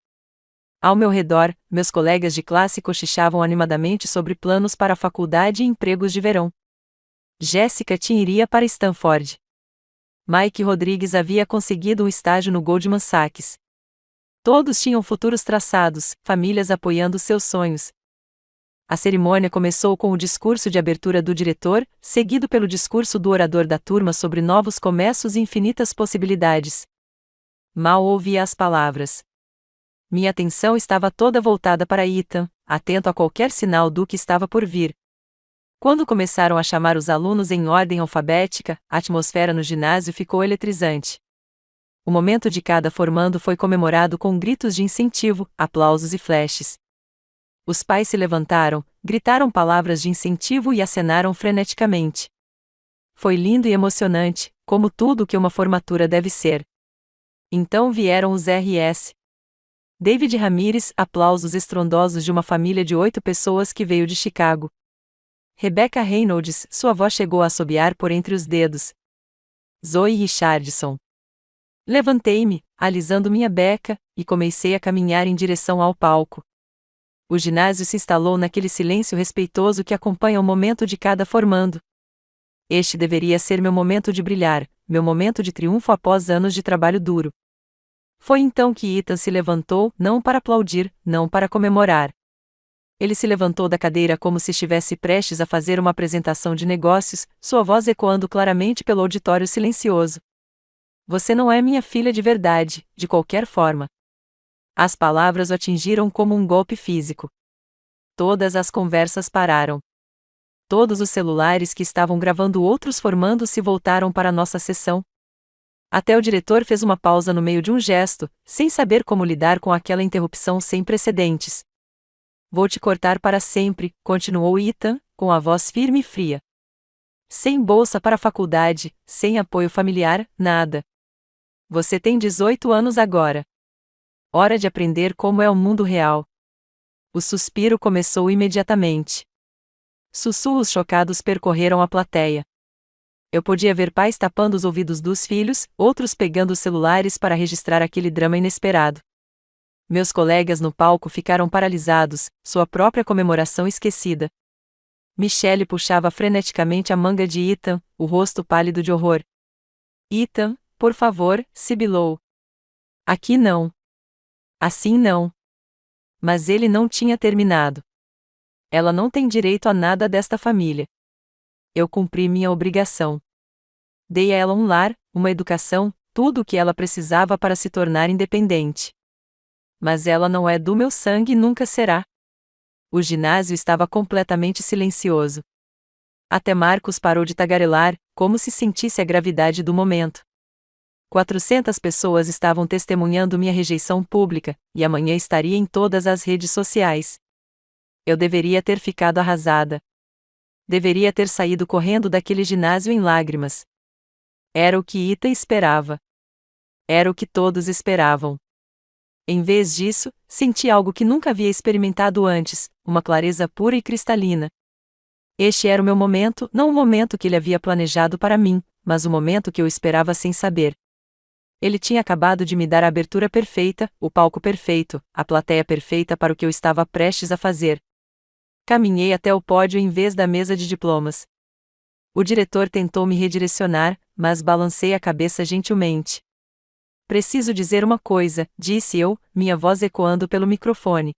Ao meu redor, meus colegas de classe cochichavam animadamente sobre planos para a faculdade e empregos de verão. Jéssica iria para Stanford. Mike Rodrigues havia conseguido um estágio no Goldman Sachs. Todos tinham futuros traçados, famílias apoiando seus sonhos. A cerimônia começou com o discurso de abertura do diretor, seguido pelo discurso do orador da turma sobre novos começos e infinitas possibilidades. Mal ouvia as palavras. Minha atenção estava toda voltada para Ethan, atento a qualquer sinal do que estava por vir. Quando começaram a chamar os alunos em ordem alfabética, a atmosfera no ginásio ficou eletrizante. O momento de cada formando foi comemorado com gritos de incentivo, aplausos e flashes. Os pais se levantaram, gritaram palavras de incentivo e acenaram freneticamente. Foi lindo e emocionante, como tudo o que uma formatura deve ser. Então vieram os RS. David Ramírez, aplausos estrondosos de uma família de 8 pessoas que veio de Chicago. Rebecca Reynolds, sua avó chegou a assobiar por entre os dedos. Zoe Richardson. Levantei-me, alisando minha beca, e comecei a caminhar em direção ao palco. O ginásio se instalou naquele silêncio respeitoso que acompanha o momento de cada formando. Este deveria ser meu momento de brilhar, meu momento de triunfo após anos de trabalho duro. Foi então que Ethan se levantou, não para aplaudir, não para comemorar. Ele se levantou da cadeira como se estivesse prestes a fazer uma apresentação de negócios, sua voz ecoando claramente pelo auditório silencioso. Você não é minha filha de verdade, de qualquer forma. As palavras o atingiram como um golpe físico. Todas as conversas pararam. Todos os celulares que estavam gravando outros formandos se voltaram para a nossa sessão. Até o diretor fez uma pausa no meio de um gesto, sem saber como lidar com aquela interrupção sem precedentes. Vou te cortar para sempre, continuou Ethan, com a voz firme e fria. Sem bolsa para a faculdade, sem apoio familiar, nada. Você tem 18 anos agora. Hora de aprender como é o mundo real. O suspiro começou imediatamente. Sussurros chocados percorreram a plateia. Eu podia ver pais tapando os ouvidos dos filhos, outros pegando os celulares para registrar aquele drama inesperado. Meus colegas no palco ficaram paralisados, sua própria comemoração esquecida. Michelle puxava freneticamente a manga de Ethan, o rosto pálido de horror. Ethan, por favor, sibilou. Aqui não. Assim não. Mas ele não tinha terminado. Ela não tem direito a nada desta família. Eu cumpri minha obrigação. Dei a ela um lar, uma educação, tudo o que ela precisava para se tornar independente. Mas ela não é do meu sangue e nunca será. O ginásio estava completamente silencioso. Até Marcos parou de tagarelar, como se sentisse a gravidade do momento. 400 pessoas estavam testemunhando minha rejeição pública, e amanhã estaria em todas as redes sociais. Eu deveria ter ficado arrasada. Deveria ter saído correndo daquele ginásio em lágrimas. Era o que Ethan esperava. Era o que todos esperavam. Em vez disso, senti algo que nunca havia experimentado antes, uma clareza pura e cristalina. Este era o meu momento, não o momento que ele havia planejado para mim, mas o momento que eu esperava sem saber. Ele tinha acabado de me dar a abertura perfeita, o palco perfeito, a plateia perfeita para o que eu estava prestes a fazer. Caminhei até o pódio em vez da mesa de diplomas. O diretor tentou me redirecionar, mas balancei a cabeça gentilmente. Preciso dizer uma coisa, disse eu, minha voz ecoando pelo microfone.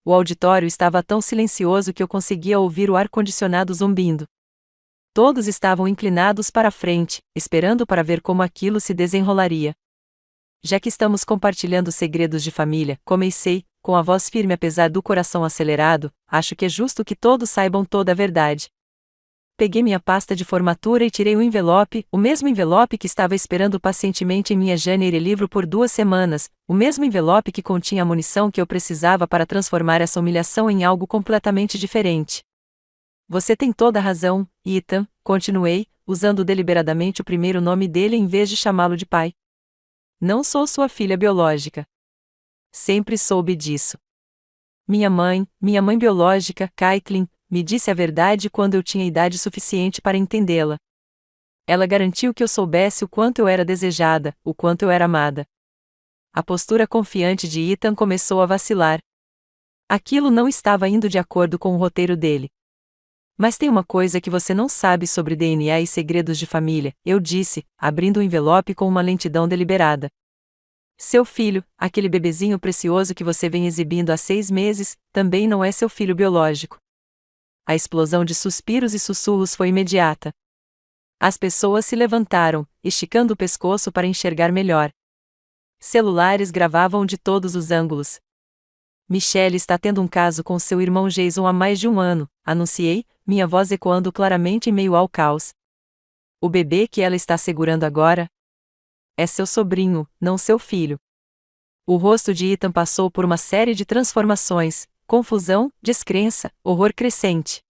O auditório estava tão silencioso que eu conseguia ouvir o ar-condicionado zumbindo. Todos estavam inclinados para a frente, esperando para ver como aquilo se desenrolaria. Já que estamos compartilhando segredos de família, comecei, com a voz firme apesar do coração acelerado, acho que é justo que todos saibam toda a verdade. Peguei minha pasta de formatura e tirei o envelope, o mesmo envelope que estava esperando pacientemente em minha janeiro livro por 2 semanas, o mesmo envelope que continha a munição que eu precisava para transformar essa humilhação em algo completamente diferente. Você tem toda a razão, Ethan, continuei, usando deliberadamente o primeiro nome dele em vez de chamá-lo de pai. Não sou sua filha biológica. Sempre soube disso. Minha mãe biológica, Caitlin, me disse a verdade quando eu tinha idade suficiente para entendê-la. Ela garantiu que eu soubesse o quanto eu era desejada, o quanto eu era amada. A postura confiante de Ethan começou a vacilar. Aquilo não estava indo de acordo com o roteiro dele. Mas tem uma coisa que você não sabe sobre DNA e segredos de família, eu disse, abrindo o envelope com uma lentidão deliberada. Seu filho, aquele bebezinho precioso que você vem exibindo há 6 meses, também não é seu filho biológico. A explosão de suspiros e sussurros foi imediata. As pessoas se levantaram, esticando o pescoço para enxergar melhor. Celulares gravavam de todos os ângulos. Michelle está tendo um caso com seu irmão Jason há mais de 1 ano, anunciei, minha voz ecoando claramente em meio ao caos. O bebê que ela está segurando agora é seu sobrinho, não seu filho. O rosto de Ethan passou por uma série de transformações, confusão, descrença, horror crescente.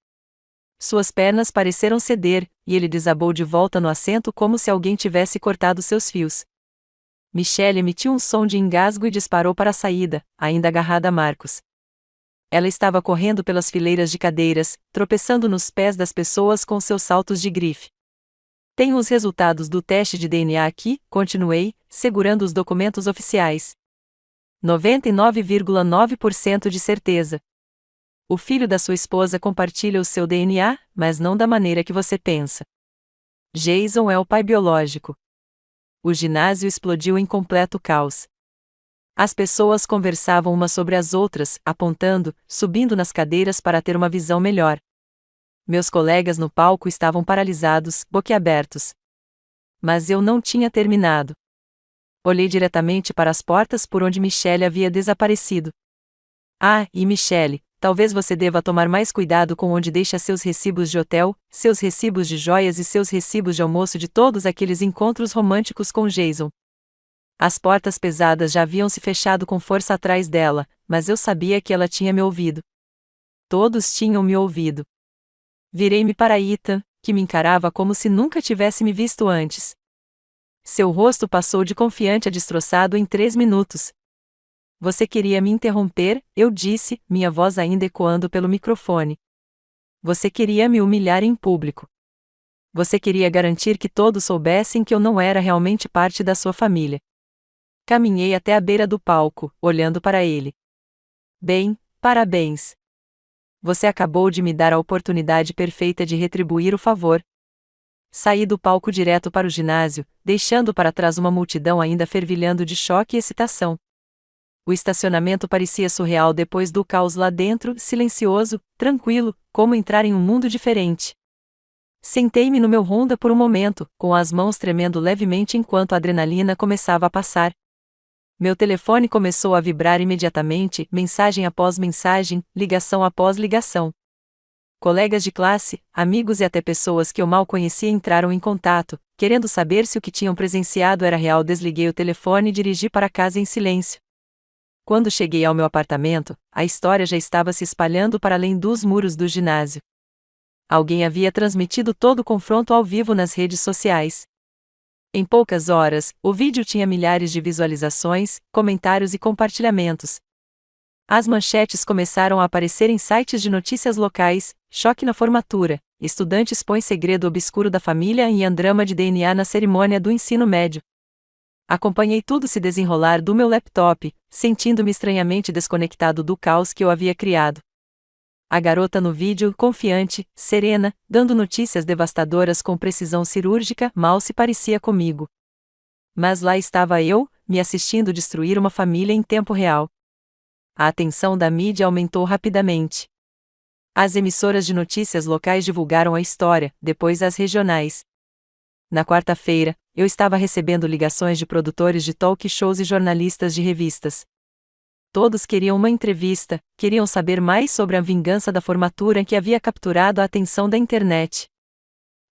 Suas pernas pareceram ceder, e ele desabou de volta no assento como se alguém tivesse cortado seus fios. Michelle emitiu um som de engasgo e disparou para a saída, ainda agarrada a Marcos. Ela estava correndo pelas fileiras de cadeiras, tropeçando nos pés das pessoas com seus saltos de grife. Tenho os resultados do teste de DNA aqui, continuei, segurando os documentos oficiais. 99,9% de certeza. O filho da sua esposa compartilha o seu DNA, mas não da maneira que você pensa. Jason é o pai biológico. O ginásio explodiu em completo caos. As pessoas conversavam umas sobre as outras, apontando, subindo nas cadeiras para ter uma visão melhor. Meus colegas no palco estavam paralisados, boquiabertos. Mas eu não tinha terminado. Olhei diretamente para as portas por onde Michelle havia desaparecido. Ah, e Michelle, talvez você deva tomar mais cuidado com onde deixa seus recibos de hotel, seus recibos de joias e seus recibos de almoço de todos aqueles encontros românticos com Jason. As portas pesadas já haviam se fechado com força atrás dela, mas eu sabia que ela tinha me ouvido. Todos tinham me ouvido. Virei-me para Ethan, que me encarava como se nunca tivesse me visto antes. Seu rosto passou de confiante a destroçado em 3 minutos. Você queria me interromper, eu disse, minha voz ainda ecoando pelo microfone. Você queria me humilhar em público. Você queria garantir que todos soubessem que eu não era realmente parte da sua família. Caminhei até a beira do palco, olhando para ele. Bem, parabéns. Você acabou de me dar a oportunidade perfeita de retribuir o favor. Saí do palco direto para o ginásio, deixando para trás uma multidão ainda fervilhando de choque e excitação. O estacionamento parecia surreal depois do caos lá dentro, silencioso, tranquilo, como entrar em um mundo diferente. Sentei-me no meu Honda por um momento, com as mãos tremendo levemente enquanto a adrenalina começava a passar. Meu telefone começou a vibrar imediatamente, mensagem após mensagem, ligação após ligação. Colegas de classe, amigos e até pessoas que eu mal conhecia entraram em contato, querendo saber se o que tinham presenciado era real. Desliguei o telefone e dirigi para casa em silêncio. Quando cheguei ao meu apartamento, a história já estava se espalhando para além dos muros do ginásio. Alguém havia transmitido todo o confronto ao vivo nas redes sociais. Em poucas horas, o vídeo tinha milhares de visualizações, comentários e compartilhamentos. As manchetes começaram a aparecer em sites de notícias locais: choque na formatura, estudante expõe segredo obscuro da família e drama de DNA na cerimônia do ensino médio. Acompanhei tudo se desenrolar do meu laptop, sentindo-me estranhamente desconectado do caos que eu havia criado. A garota no vídeo, confiante, serena, dando notícias devastadoras com precisão cirúrgica, mal se parecia comigo. Mas lá estava eu, me assistindo destruir uma família em tempo real. A atenção da mídia aumentou rapidamente. As emissoras de notícias locais divulgaram a história, depois as regionais. Na quarta-feira, eu estava recebendo ligações de produtores de talk shows e jornalistas de revistas. Todos queriam uma entrevista, queriam saber mais sobre a vingança da formatura que havia capturado a atenção da internet.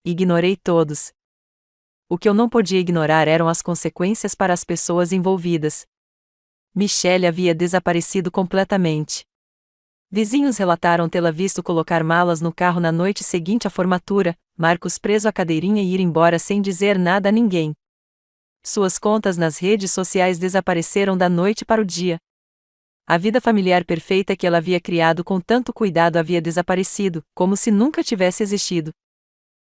Ignorei todos. O que eu não podia ignorar eram as consequências para as pessoas envolvidas. Michelle havia desaparecido completamente. Vizinhos relataram tê-la visto colocar malas no carro na noite seguinte à formatura, Marcos preso à cadeirinha e ir embora sem dizer nada a ninguém. Suas contas nas redes sociais desapareceram da noite para o dia. A vida familiar perfeita que ela havia criado com tanto cuidado havia desaparecido, como se nunca tivesse existido.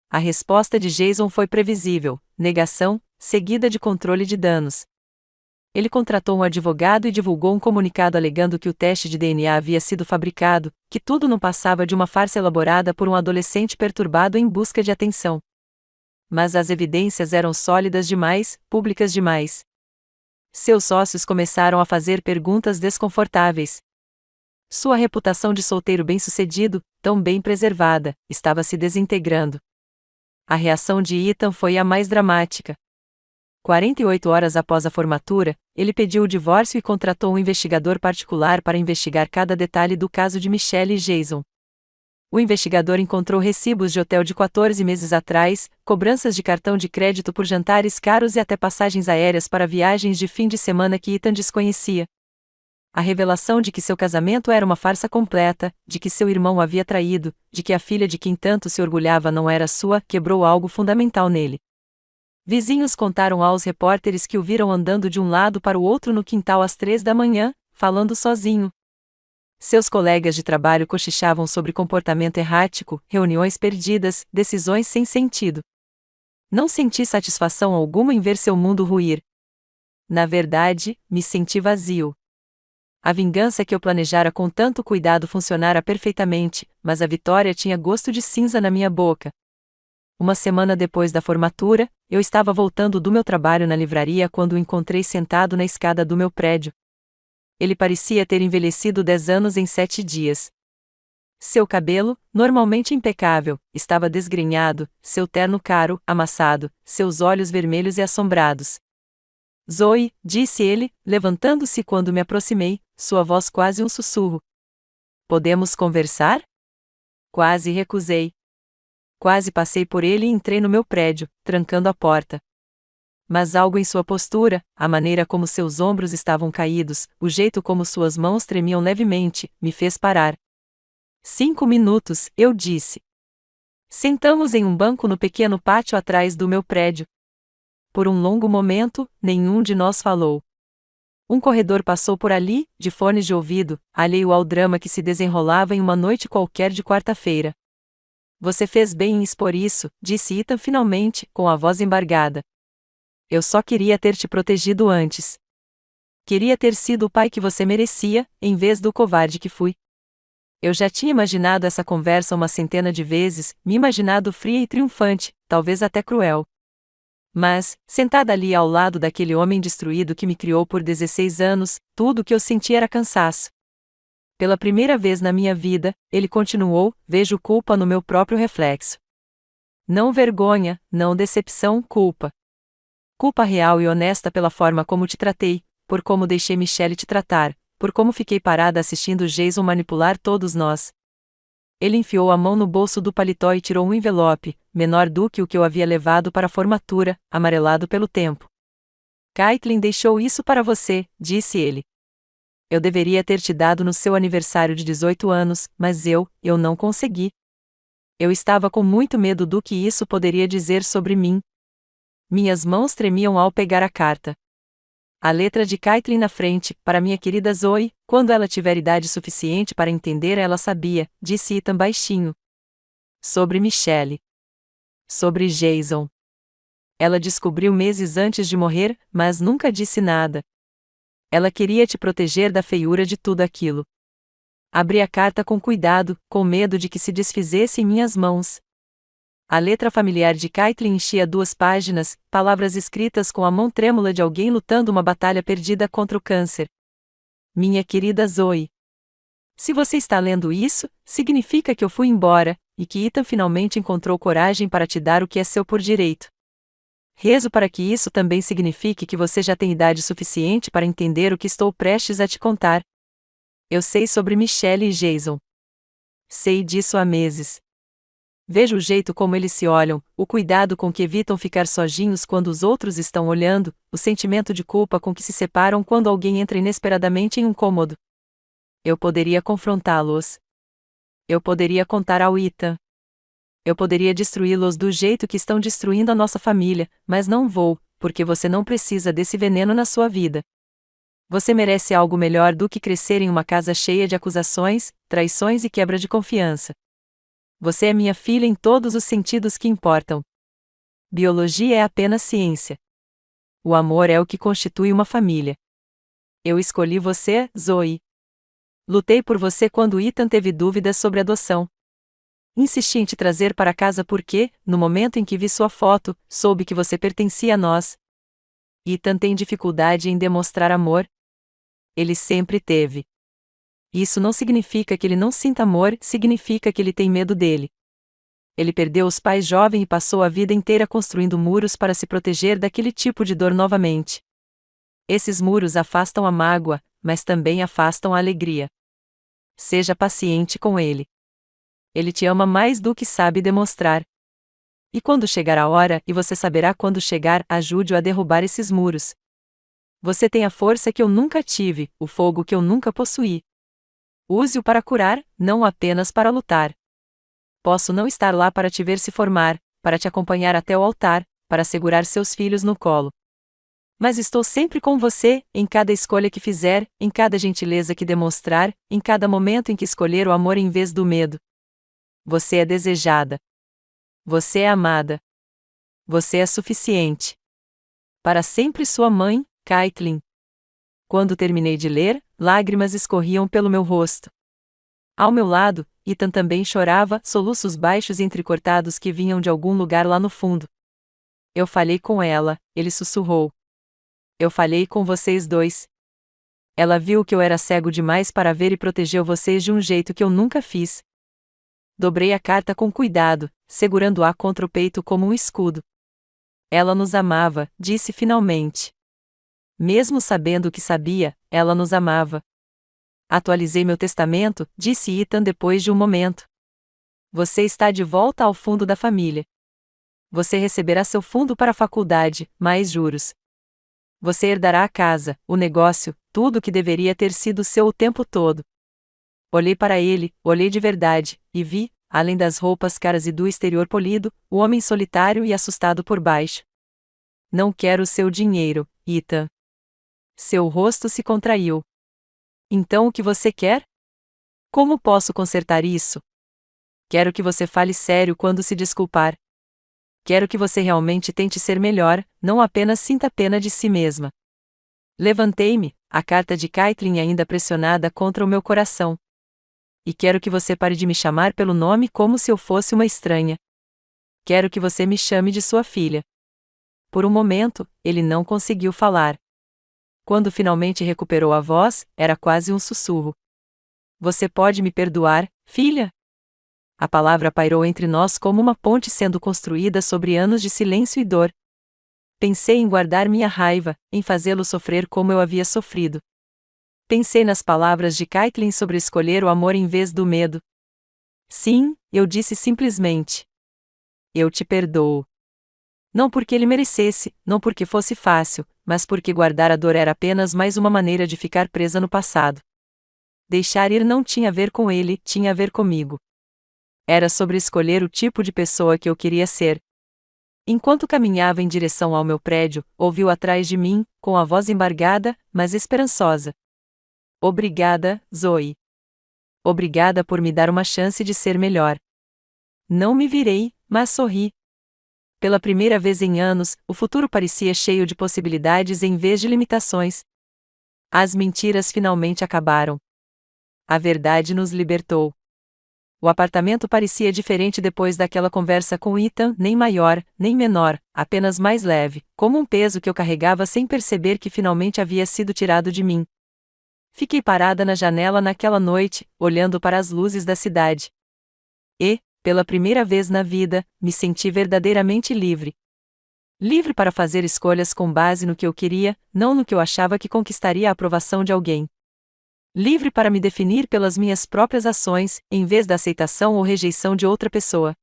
A resposta de Jason foi previsível: negação, seguida de controle de danos. Ele contratou um advogado e divulgou um comunicado alegando que o teste de DNA havia sido fabricado, que tudo não passava de uma farsa elaborada por um adolescente perturbado em busca de atenção. Mas as evidências eram sólidas demais, públicas demais. Seus sócios começaram a fazer perguntas desconfortáveis. Sua reputação de solteiro bem-sucedido, tão bem preservada, estava se desintegrando. A reação de Ethan foi a mais dramática. 48 horas após a formatura, ele pediu o divórcio e contratou um investigador particular para investigar cada detalhe do caso de Michelle e Jason. O investigador encontrou recibos de hotel de 14 meses atrás, cobranças de cartão de crédito por jantares caros e até passagens aéreas para viagens de fim de semana que Ethan desconhecia. A revelação de que seu casamento era uma farsa completa, de que seu irmão o havia traído, de que a filha de quem tanto se orgulhava não era sua, quebrou algo fundamental nele. Vizinhos contaram aos repórteres que o viram andando de um lado para o outro no quintal às 3 da manhã, falando sozinho. Seus colegas de trabalho cochichavam sobre comportamento errático, reuniões perdidas, decisões sem sentido. Não senti satisfação alguma em ver seu mundo ruir. Na verdade, me senti vazio. A vingança que eu planejara com tanto cuidado funcionara perfeitamente, mas a vitória tinha gosto de cinza na minha boca. Uma semana depois da formatura, eu estava voltando do meu trabalho na livraria quando o encontrei sentado na escada do meu prédio. Ele parecia ter envelhecido 10 anos em 7 dias. Seu cabelo, normalmente impecável, estava desgrenhado, seu terno caro, amassado, seus olhos vermelhos e assombrados. Zoe, disse ele, levantando-se quando me aproximei, sua voz quase um sussurro. Podemos conversar? Quase recusei. Quase passei por ele e entrei no meu prédio, trancando a porta. Mas algo em sua postura, a maneira como seus ombros estavam caídos, o jeito como suas mãos tremiam levemente, me fez parar. 5 minutos, eu disse. Sentamos em um banco no pequeno pátio atrás do meu prédio. Por um longo momento, nenhum de nós falou. Um corredor passou por ali, de fones de ouvido, alheio ao drama que se desenrolava em uma noite qualquer de quarta-feira. Você fez bem em expor isso, disse Ethan finalmente, com a voz embargada. Eu só queria ter te protegido antes. Queria ter sido o pai que você merecia, em vez do covarde que fui. Eu já tinha imaginado essa conversa uma centena de vezes, me imaginado fria e triunfante, talvez até cruel. Mas, sentada ali ao lado daquele homem destruído que me criou por 16 anos, tudo o que eu sentia era cansaço. Pela primeira vez na minha vida, ele continuou, vejo culpa no meu próprio reflexo. Não vergonha, não decepção, culpa. Culpa real e honesta pela forma como te tratei, por como deixei Michelle te tratar, por como fiquei parada assistindo Jason manipular todos nós. Ele enfiou a mão no bolso do paletó e tirou um envelope, menor do que o que eu havia levado para a formatura, amarelado pelo tempo. Caitlin deixou isso para você, disse ele. Eu deveria ter te dado no seu aniversário de 18 anos, mas eu não consegui. Eu estava com muito medo do que isso poderia dizer sobre mim. Minhas mãos tremiam ao pegar a carta. A letra de Caitlin na frente, para minha querida Zoe, quando ela tiver idade suficiente para entender, ela sabia, disse Ethan baixinho. Sobre Michelle. Sobre Jason. Ela descobriu meses antes de morrer, mas nunca disse nada. Ela queria te proteger da feiura de tudo aquilo. Abri a carta com cuidado, com medo de que se desfizesse em minhas mãos. A letra familiar de Caitlin enchia 2 páginas, palavras escritas com a mão trêmula de alguém lutando uma batalha perdida contra o câncer. Minha querida Zoe. Se você está lendo isso, significa que eu fui embora, e que Ethan finalmente encontrou coragem para te dar o que é seu por direito. Rezo para que isso também signifique que você já tem idade suficiente para entender o que estou prestes a te contar. Eu sei sobre Michelle e Jason. Sei disso há meses. Vejo o jeito como eles se olham, o cuidado com que evitam ficar sozinhos quando os outros estão olhando, o sentimento de culpa com que se separam quando alguém entra inesperadamente em um cômodo. Eu poderia confrontá-los. Eu poderia contar ao Ethan. Eu poderia destruí-los do jeito que estão destruindo a nossa família, mas não vou, porque você não precisa desse veneno na sua vida. Você merece algo melhor do que crescer em uma casa cheia de acusações, traições e quebra de confiança. Você é minha filha em todos os sentidos que importam. Biologia é apenas ciência. O amor é o que constitui uma família. Eu escolhi você, Zoe. Lutei por você quando Ethan teve dúvidas sobre adoção. Insisti em te trazer para casa porque, no momento em que vi sua foto, soube que você pertencia a nós. Ethan tem dificuldade em demonstrar amor. Ele sempre teve. Isso não significa que ele não sinta amor, significa que ele tem medo dele. Ele perdeu os pais jovem e passou a vida inteira construindo muros para se proteger daquele tipo de dor novamente. Esses muros afastam a mágoa, mas também afastam a alegria. Seja paciente com ele. Ele te ama mais do que sabe demonstrar. E quando chegar a hora, e você saberá quando chegar, ajude-o a derrubar esses muros. Você tem a força que eu nunca tive, o fogo que eu nunca possuí. Use-o para curar, não apenas para lutar. Posso não estar lá para te ver se formar, para te acompanhar até o altar, para segurar seus filhos no colo. Mas estou sempre com você, em cada escolha que fizer, em cada gentileza que demonstrar, em cada momento em que escolher o amor em vez do medo. Você é desejada. Você é amada. Você é suficiente. Para sempre sua mãe, Caitlin. Quando terminei de ler, lágrimas escorriam pelo meu rosto. Ao meu lado, Ethan também chorava, soluços baixos e entrecortados que vinham de algum lugar lá no fundo. Eu falei com ela, ele sussurrou. Eu falei com vocês dois. Ela viu que eu era cego demais para ver e protegeu vocês de um jeito que eu nunca fiz. Dobrei a carta com cuidado, segurando-a contra o peito como um escudo. Ela nos amava, disse finalmente. Mesmo sabendo o que sabia, ela nos amava. Atualizei meu testamento, disse Ethan depois de um momento. Você está de volta ao fundo da família. Você receberá seu fundo para a faculdade, mais juros. Você herdará a casa, o negócio, tudo que deveria ter sido seu o tempo todo. Olhei para ele, olhei de verdade, e vi, além das roupas caras e do exterior polido, o homem solitário e assustado por baixo. Não quero seu dinheiro, Ethan. Seu rosto se contraiu. Então o que você quer? Como posso consertar isso? Quero que você fale sério quando se desculpar. Quero que você realmente tente ser melhor, não apenas sinta pena de si mesma. Levantei-me, a carta de Caitlin ainda pressionada contra o meu coração. E quero que você pare de me chamar pelo nome como se eu fosse uma estranha. Quero que você me chame de sua filha. Por um momento, ele não conseguiu falar. Quando finalmente recuperou a voz, era quase um sussurro. Você pode me perdoar, filha? A palavra pairou entre nós como uma ponte sendo construída sobre anos de silêncio e dor. Pensei em guardar minha raiva, em fazê-lo sofrer como eu havia sofrido. Pensei nas palavras de Caitlin sobre escolher o amor em vez do medo. Sim, eu disse simplesmente. Eu te perdoo. Não porque ele merecesse, não porque fosse fácil, mas porque guardar a dor era apenas mais uma maneira de ficar presa no passado. Deixar ir não tinha a ver com ele, tinha a ver comigo. Era sobre escolher o tipo de pessoa que eu queria ser. Enquanto caminhava em direção ao meu prédio, ouviu atrás de mim, com a voz embargada, mas esperançosa. Obrigada, Zoe. Obrigada por me dar uma chance de ser melhor. Não me virei, mas sorri. Pela primeira vez em anos, o futuro parecia cheio de possibilidades em vez de limitações. As mentiras finalmente acabaram. A verdade nos libertou. O apartamento parecia diferente depois daquela conversa com Ethan, nem maior, nem menor, apenas mais leve, como um peso que eu carregava sem perceber que finalmente havia sido tirado de mim. Fiquei parada na janela naquela noite, olhando para as luzes da cidade. E, pela primeira vez na vida, me senti verdadeiramente livre. Livre para fazer escolhas com base no que eu queria, não no que eu achava que conquistaria a aprovação de alguém. Livre para me definir pelas minhas próprias ações, em vez da aceitação ou rejeição de outra pessoa.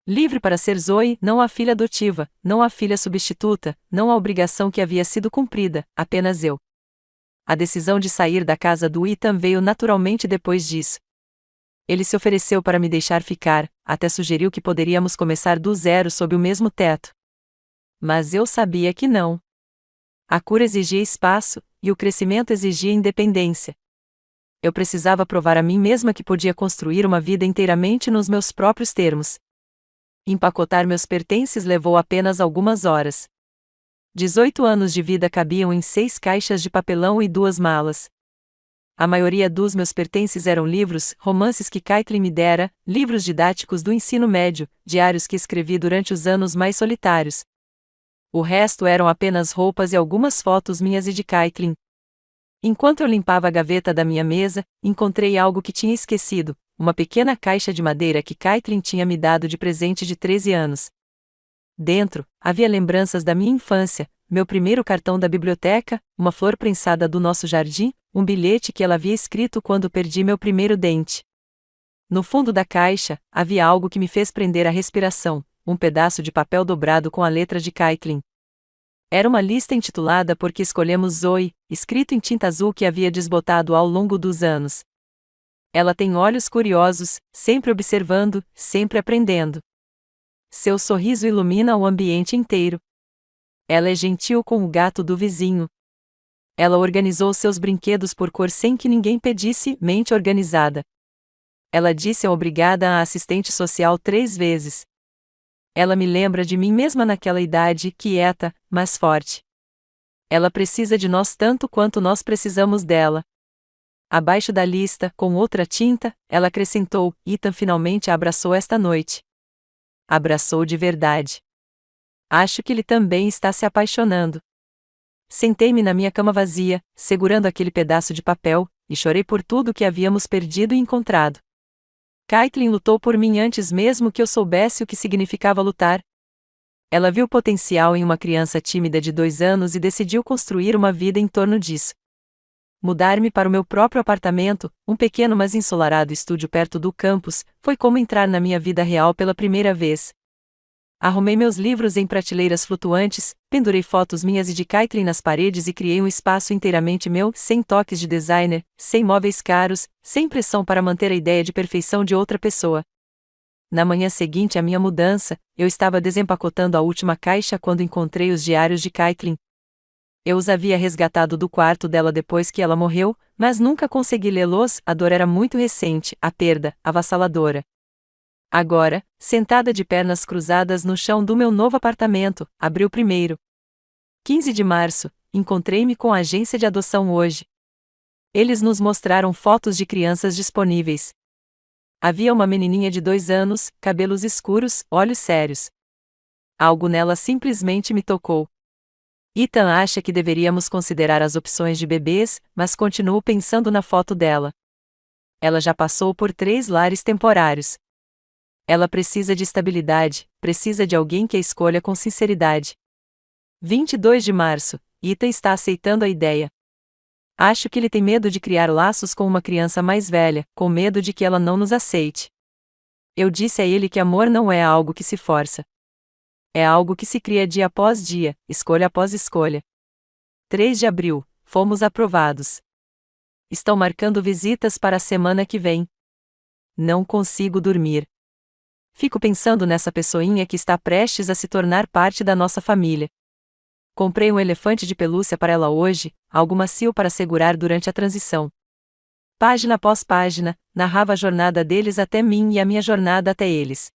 Livre para ser Zoe, não a filha adotiva, não a filha substituta, não a obrigação que havia sido cumprida, apenas eu. A decisão de sair da casa do Ethan veio naturalmente depois disso. Ele se ofereceu para me deixar ficar, até sugeriu que poderíamos começar do zero sob o mesmo teto. Mas eu sabia que não. A cura exigia espaço, e o crescimento exigia independência. Eu precisava provar a mim mesma que podia construir uma vida inteiramente nos meus próprios termos. Empacotar meus pertences levou apenas algumas horas. 18 anos de vida cabiam em 6 caixas de papelão e 2 malas. A maioria dos meus pertences eram livros, romances que Caitlin me dera, livros didáticos do ensino médio, diários que escrevi durante os anos mais solitários. O resto eram apenas roupas e algumas fotos minhas e de Caitlin. Enquanto eu limpava a gaveta da minha mesa, encontrei algo que tinha esquecido, uma pequena caixa de madeira que Caitlin tinha me dado de presente de 13 anos. Dentro, havia lembranças da minha infância, meu primeiro cartão da biblioteca, uma flor prensada do nosso jardim, um bilhete que ela havia escrito quando perdi meu primeiro dente. No fundo da caixa, havia algo que me fez prender a respiração, um pedaço de papel dobrado com a letra de Caitlin. Era uma lista intitulada Porque Escolhemos Zoe, escrito em tinta azul que havia desbotado ao longo dos anos. Ela tem olhos curiosos, sempre observando, sempre aprendendo. Seu sorriso ilumina o ambiente inteiro. Ela é gentil com o gato do vizinho. Ela organizou seus brinquedos por cor sem que ninguém pedisse, mente organizada. Ela disse obrigada à assistente social 3 vezes. Ela me lembra de mim mesma naquela idade, quieta, mas forte. Ela precisa de nós tanto quanto nós precisamos dela. Abaixo da lista, com outra tinta, ela acrescentou: Ethan finalmente a abraçou esta noite. Abraçou de verdade. Acho que ele também está se apaixonando. Sentei-me na minha cama vazia, segurando aquele pedaço de papel, e chorei por tudo que havíamos perdido e encontrado. Caitlin lutou por mim antes mesmo que eu soubesse o que significava lutar. Ela viu potencial em uma criança tímida de 2 anos e decidiu construir uma vida em torno disso. Mudar-me para o meu próprio apartamento, um pequeno mas ensolarado estúdio perto do campus, foi como entrar na minha vida real pela primeira vez. Arrumei meus livros em prateleiras flutuantes, pendurei fotos minhas e de Caitlin nas paredes e criei um espaço inteiramente meu, sem toques de designer, sem móveis caros, sem pressão para manter a ideia de perfeição de outra pessoa. Na manhã seguinte à minha mudança, eu estava desempacotando a última caixa quando encontrei os diários de Caitlin. Eu os havia resgatado do quarto dela depois que ela morreu, mas nunca consegui lê-los, a dor era muito recente, a perda, avassaladora. Agora, sentada de pernas cruzadas no chão do meu novo apartamento, abri o primeiro. 15 de março, encontrei-me com a agência de adoção hoje. Eles nos mostraram fotos de crianças disponíveis. Havia uma menininha de 2 anos, cabelos escuros, olhos sérios. Algo nela simplesmente me tocou. Ethan acha que deveríamos considerar as opções de bebês, mas continuo pensando na foto dela. Ela já passou por 3 lares temporários. Ela precisa de estabilidade, precisa de alguém que a escolha com sinceridade. 22 de março, Ethan está aceitando a ideia. Acho que ele tem medo de criar laços com uma criança mais velha, com medo de que ela não nos aceite. Eu disse a ele que amor não é algo que se força. É algo que se cria dia após dia, escolha após escolha. 3 de abril, fomos aprovados. Estão marcando visitas para a semana que vem. Não consigo dormir. Fico pensando nessa pessoinha que está prestes a se tornar parte da nossa família. Comprei um elefante de pelúcia para ela hoje, algo macio para segurar durante a transição. Página após página, narrava a jornada deles até mim e a minha jornada até eles.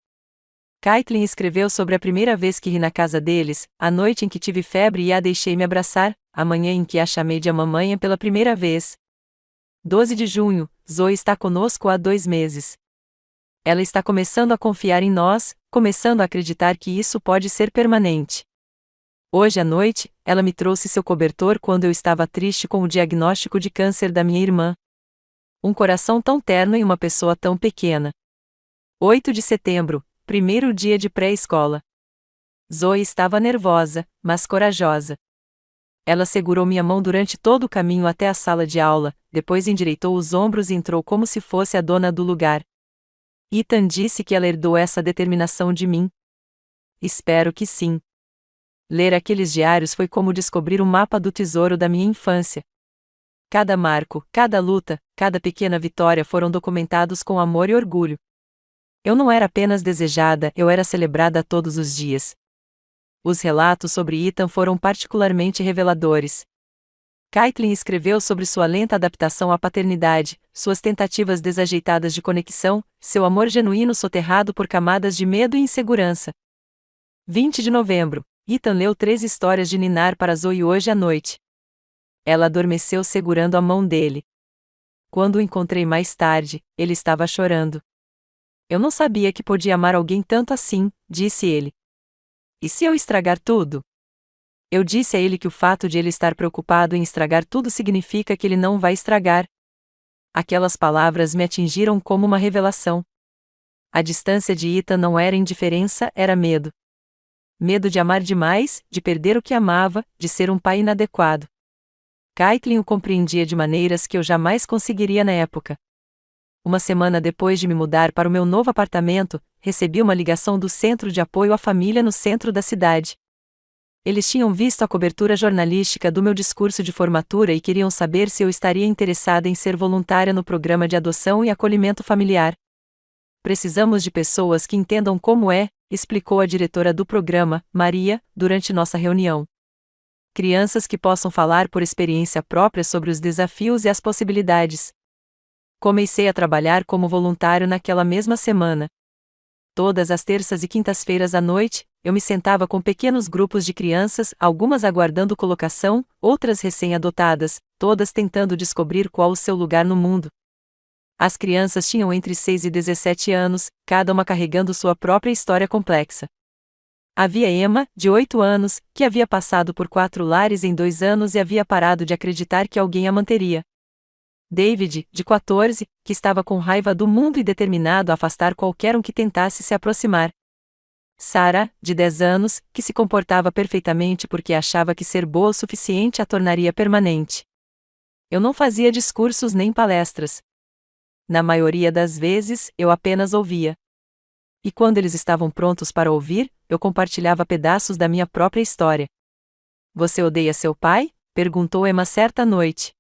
Caitlin escreveu sobre a primeira vez que ri na casa deles, a noite em que tive febre e a deixei me abraçar, a manhã em que a chamei de mamãe pela primeira vez. 12 de junho, Zoe está conosco há 2 meses. Ela está começando a confiar em nós, começando a acreditar que isso pode ser permanente. Hoje à noite, ela me trouxe seu cobertor quando eu estava triste com o diagnóstico de câncer da minha irmã. Um coração tão terno em uma pessoa tão pequena. 8 de setembro, primeiro dia de pré-escola. Zoe estava nervosa, mas corajosa. Ela segurou minha mão durante todo o caminho até a sala de aula, depois endireitou os ombros e entrou como se fosse a dona do lugar. Ethan disse que ela herdou essa determinação de mim. Espero que sim. Ler aqueles diários foi como descobrir um mapa do tesouro da minha infância. Cada marco, cada luta, cada pequena vitória foram documentados com amor e orgulho. Eu não era apenas desejada, eu era celebrada todos os dias. Os relatos sobre Ethan foram particularmente reveladores. Caitlin escreveu sobre sua lenta adaptação à paternidade, suas tentativas desajeitadas de conexão, seu amor genuíno soterrado por camadas de medo e insegurança. 20 de novembro, Ethan leu 3 histórias de ninar para Zoe hoje à noite. Ela adormeceu segurando a mão dele. Quando o encontrei mais tarde, ele estava chorando. Eu não sabia que podia amar alguém tanto assim, disse ele. E se eu estragar tudo? Eu disse a ele que o fato de ele estar preocupado em estragar tudo significa que ele não vai estragar. Aquelas palavras me atingiram como uma revelação. A distância de Ethan não era indiferença, era medo. Medo de amar demais, de perder o que amava, de ser um pai inadequado. Caitlin o compreendia de maneiras que eu jamais conseguiria na época. Uma semana depois de me mudar para o meu novo apartamento, recebi uma ligação do Centro de Apoio à Família no centro da cidade. Eles tinham visto a cobertura jornalística do meu discurso de formatura e queriam saber se eu estaria interessada em ser voluntária no programa de adoção e acolhimento familiar. Precisamos de pessoas que entendam como é, explicou a diretora do programa, Maria, durante nossa reunião. Crianças que possam falar por experiência própria sobre os desafios e as possibilidades. Comecei a trabalhar como voluntário naquela mesma semana. Todas as terças e quintas-feiras à noite, eu me sentava com pequenos grupos de crianças, algumas aguardando colocação, outras recém-adotadas, todas tentando descobrir qual o seu lugar no mundo. As crianças tinham entre 6 e 17 anos, cada uma carregando sua própria história complexa. Havia Emma, de 8 anos, que havia passado por 4 lares em 2 anos e havia parado de acreditar que alguém a manteria. David, de 14, que estava com raiva do mundo e determinado a afastar qualquer um que tentasse se aproximar. Sarah, de 10 anos, que se comportava perfeitamente porque achava que ser boa o suficiente a tornaria permanente. Eu não fazia discursos nem palestras. Na maioria das vezes, eu apenas ouvia. E quando eles estavam prontos para ouvir, eu compartilhava pedaços da minha própria história. Você odeia seu pai? Perguntou Emma certa noite.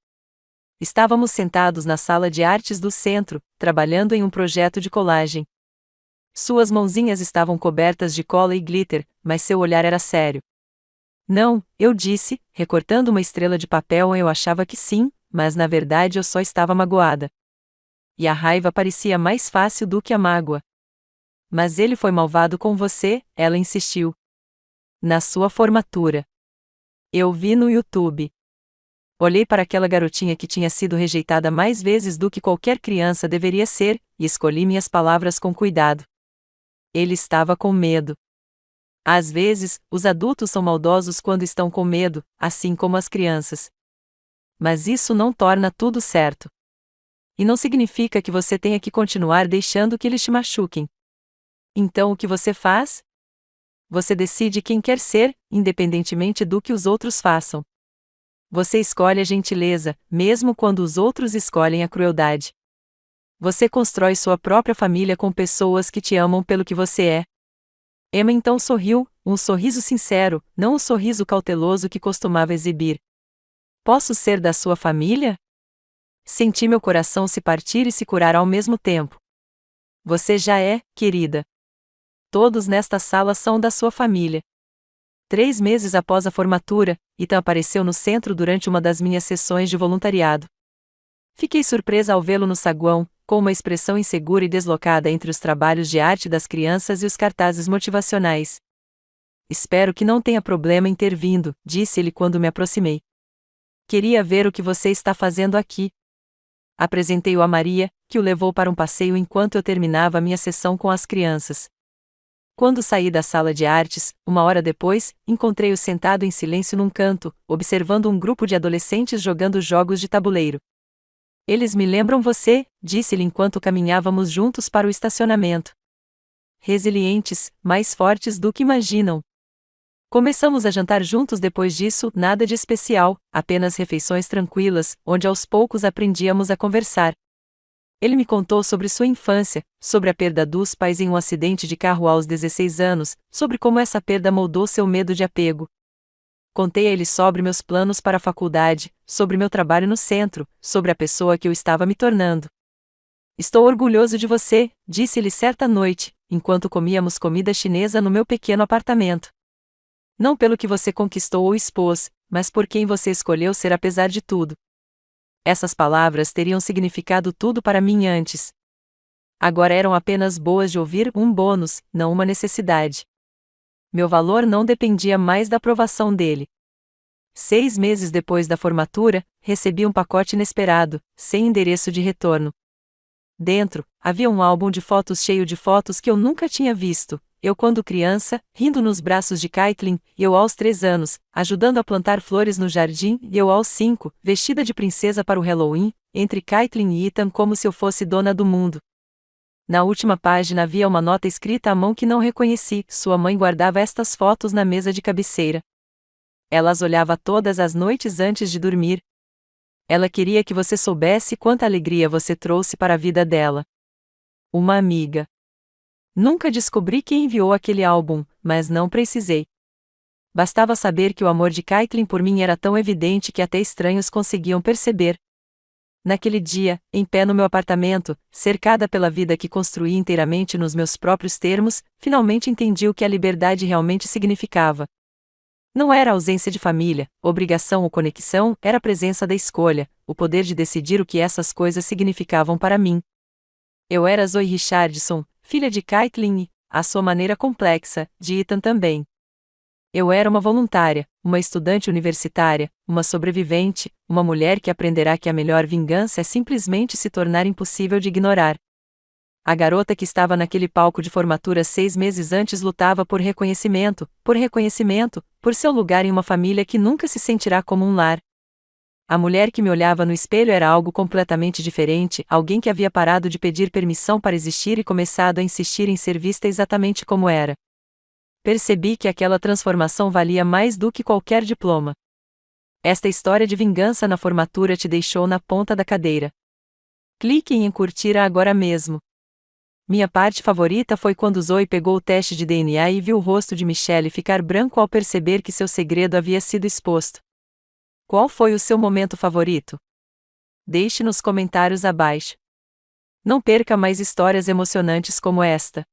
Estávamos sentados na sala de artes do centro, trabalhando em um projeto de colagem. Suas mãozinhas estavam cobertas de cola e glitter, mas seu olhar era sério. Não, eu disse, recortando uma estrela de papel. Eu achava que sim, mas na verdade eu só estava magoada. E a raiva parecia mais fácil do que a mágoa. Mas ele foi malvado com você, ela insistiu. Na sua formatura. Eu vi no YouTube. Olhei para aquela garotinha que tinha sido rejeitada mais vezes do que qualquer criança deveria ser, e escolhi minhas palavras com cuidado. Ele estava com medo. Às vezes, os adultos são maldosos quando estão com medo, assim como as crianças. Mas isso não torna tudo certo. E não significa que você tenha que continuar deixando que eles te machuquem. Então o que você faz? Você decide quem quer ser, independentemente do que os outros façam. Você escolhe a gentileza, mesmo quando os outros escolhem a crueldade. Você constrói sua própria família com pessoas que te amam pelo que você é. Emma então sorriu, um sorriso sincero, não o sorriso cauteloso que costumava exibir. Posso ser da sua família? Senti meu coração se partir e se curar ao mesmo tempo. Você já é, querida. Todos nesta sala são da sua família. 3 meses após a formatura, Ethan apareceu no centro durante uma das minhas sessões de voluntariado. Fiquei surpresa ao vê-lo no saguão, com uma expressão insegura e deslocada entre os trabalhos de arte das crianças e os cartazes motivacionais. Espero que não tenha problema em ter vindo, disse ele quando me aproximei. Queria ver o que você está fazendo aqui. Apresentei-o a Maria, que o levou para um passeio enquanto eu terminava minha sessão com as crianças. Quando saí da sala de artes, 1 hora depois, encontrei-o sentado em silêncio num canto, observando um grupo de adolescentes jogando jogos de tabuleiro. Eles me lembram você, disse-lhe enquanto caminhávamos juntos para o estacionamento. Resilientes, mais fortes do que imaginam. Começamos a jantar juntos depois disso, nada de especial, apenas refeições tranquilas, onde aos poucos aprendíamos a conversar. Ele me contou sobre sua infância, sobre a perda dos pais em um acidente de carro aos 16 anos, sobre como essa perda moldou seu medo de apego. Contei a ele sobre meus planos para a faculdade, sobre meu trabalho no centro, sobre a pessoa que eu estava me tornando. Estou orgulhoso de você, disse-lhe certa noite, enquanto comíamos comida chinesa no meu pequeno apartamento. Não pelo que você conquistou ou expôs, mas por quem você escolheu ser apesar de tudo. Essas palavras teriam significado tudo para mim antes. Agora eram apenas boas de ouvir, um bônus, não uma necessidade. Meu valor não dependia mais da aprovação dele. 6 meses depois da formatura, recebi um pacote inesperado, sem endereço de retorno. Dentro, havia um álbum de fotos cheio de fotos que eu nunca tinha visto. Eu quando criança, rindo nos braços de Caitlin, eu aos 3 anos, ajudando a plantar flores no jardim, e eu aos 5, vestida de princesa para o Halloween, entre Caitlin e Ethan como se eu fosse dona do mundo. Na última página havia uma nota escrita à mão que não reconheci, sua mãe guardava estas fotos na mesa de cabeceira. Ela as olhava todas as noites antes de dormir. Ela queria que você soubesse quanta alegria você trouxe para a vida dela. Uma amiga. Nunca descobri quem enviou aquele álbum, mas não precisei. Bastava saber que o amor de Caitlin por mim era tão evidente que até estranhos conseguiam perceber. Naquele dia, em pé no meu apartamento, cercada pela vida que construí inteiramente nos meus próprios termos, finalmente entendi o que a liberdade realmente significava. Não era a ausência de família, obrigação ou conexão, era a presença da escolha, o poder de decidir o que essas coisas significavam para mim. Eu era Zoe Richardson, filha de Caitlin e, à sua maneira complexa, de Ethan também. Eu era uma voluntária, uma estudante universitária, uma sobrevivente, uma mulher que aprenderá que a melhor vingança é simplesmente se tornar impossível de ignorar. A garota que estava naquele palco de formatura 6 meses antes lutava por reconhecimento, por seu lugar em uma família que nunca se sentirá como um lar. A mulher que me olhava no espelho era algo completamente diferente, alguém que havia parado de pedir permissão para existir e começado a insistir em ser vista exatamente como era. Percebi que aquela transformação valia mais do que qualquer diploma. Esta história de vingança na formatura te deixou na ponta da cadeira. Clique em curtir agora mesmo. Minha parte favorita foi quando Zoe pegou o teste de DNA e viu o rosto de Michelle ficar branco ao perceber que seu segredo havia sido exposto. Qual foi o seu momento favorito? Deixe nos comentários abaixo. Não perca mais histórias emocionantes como esta.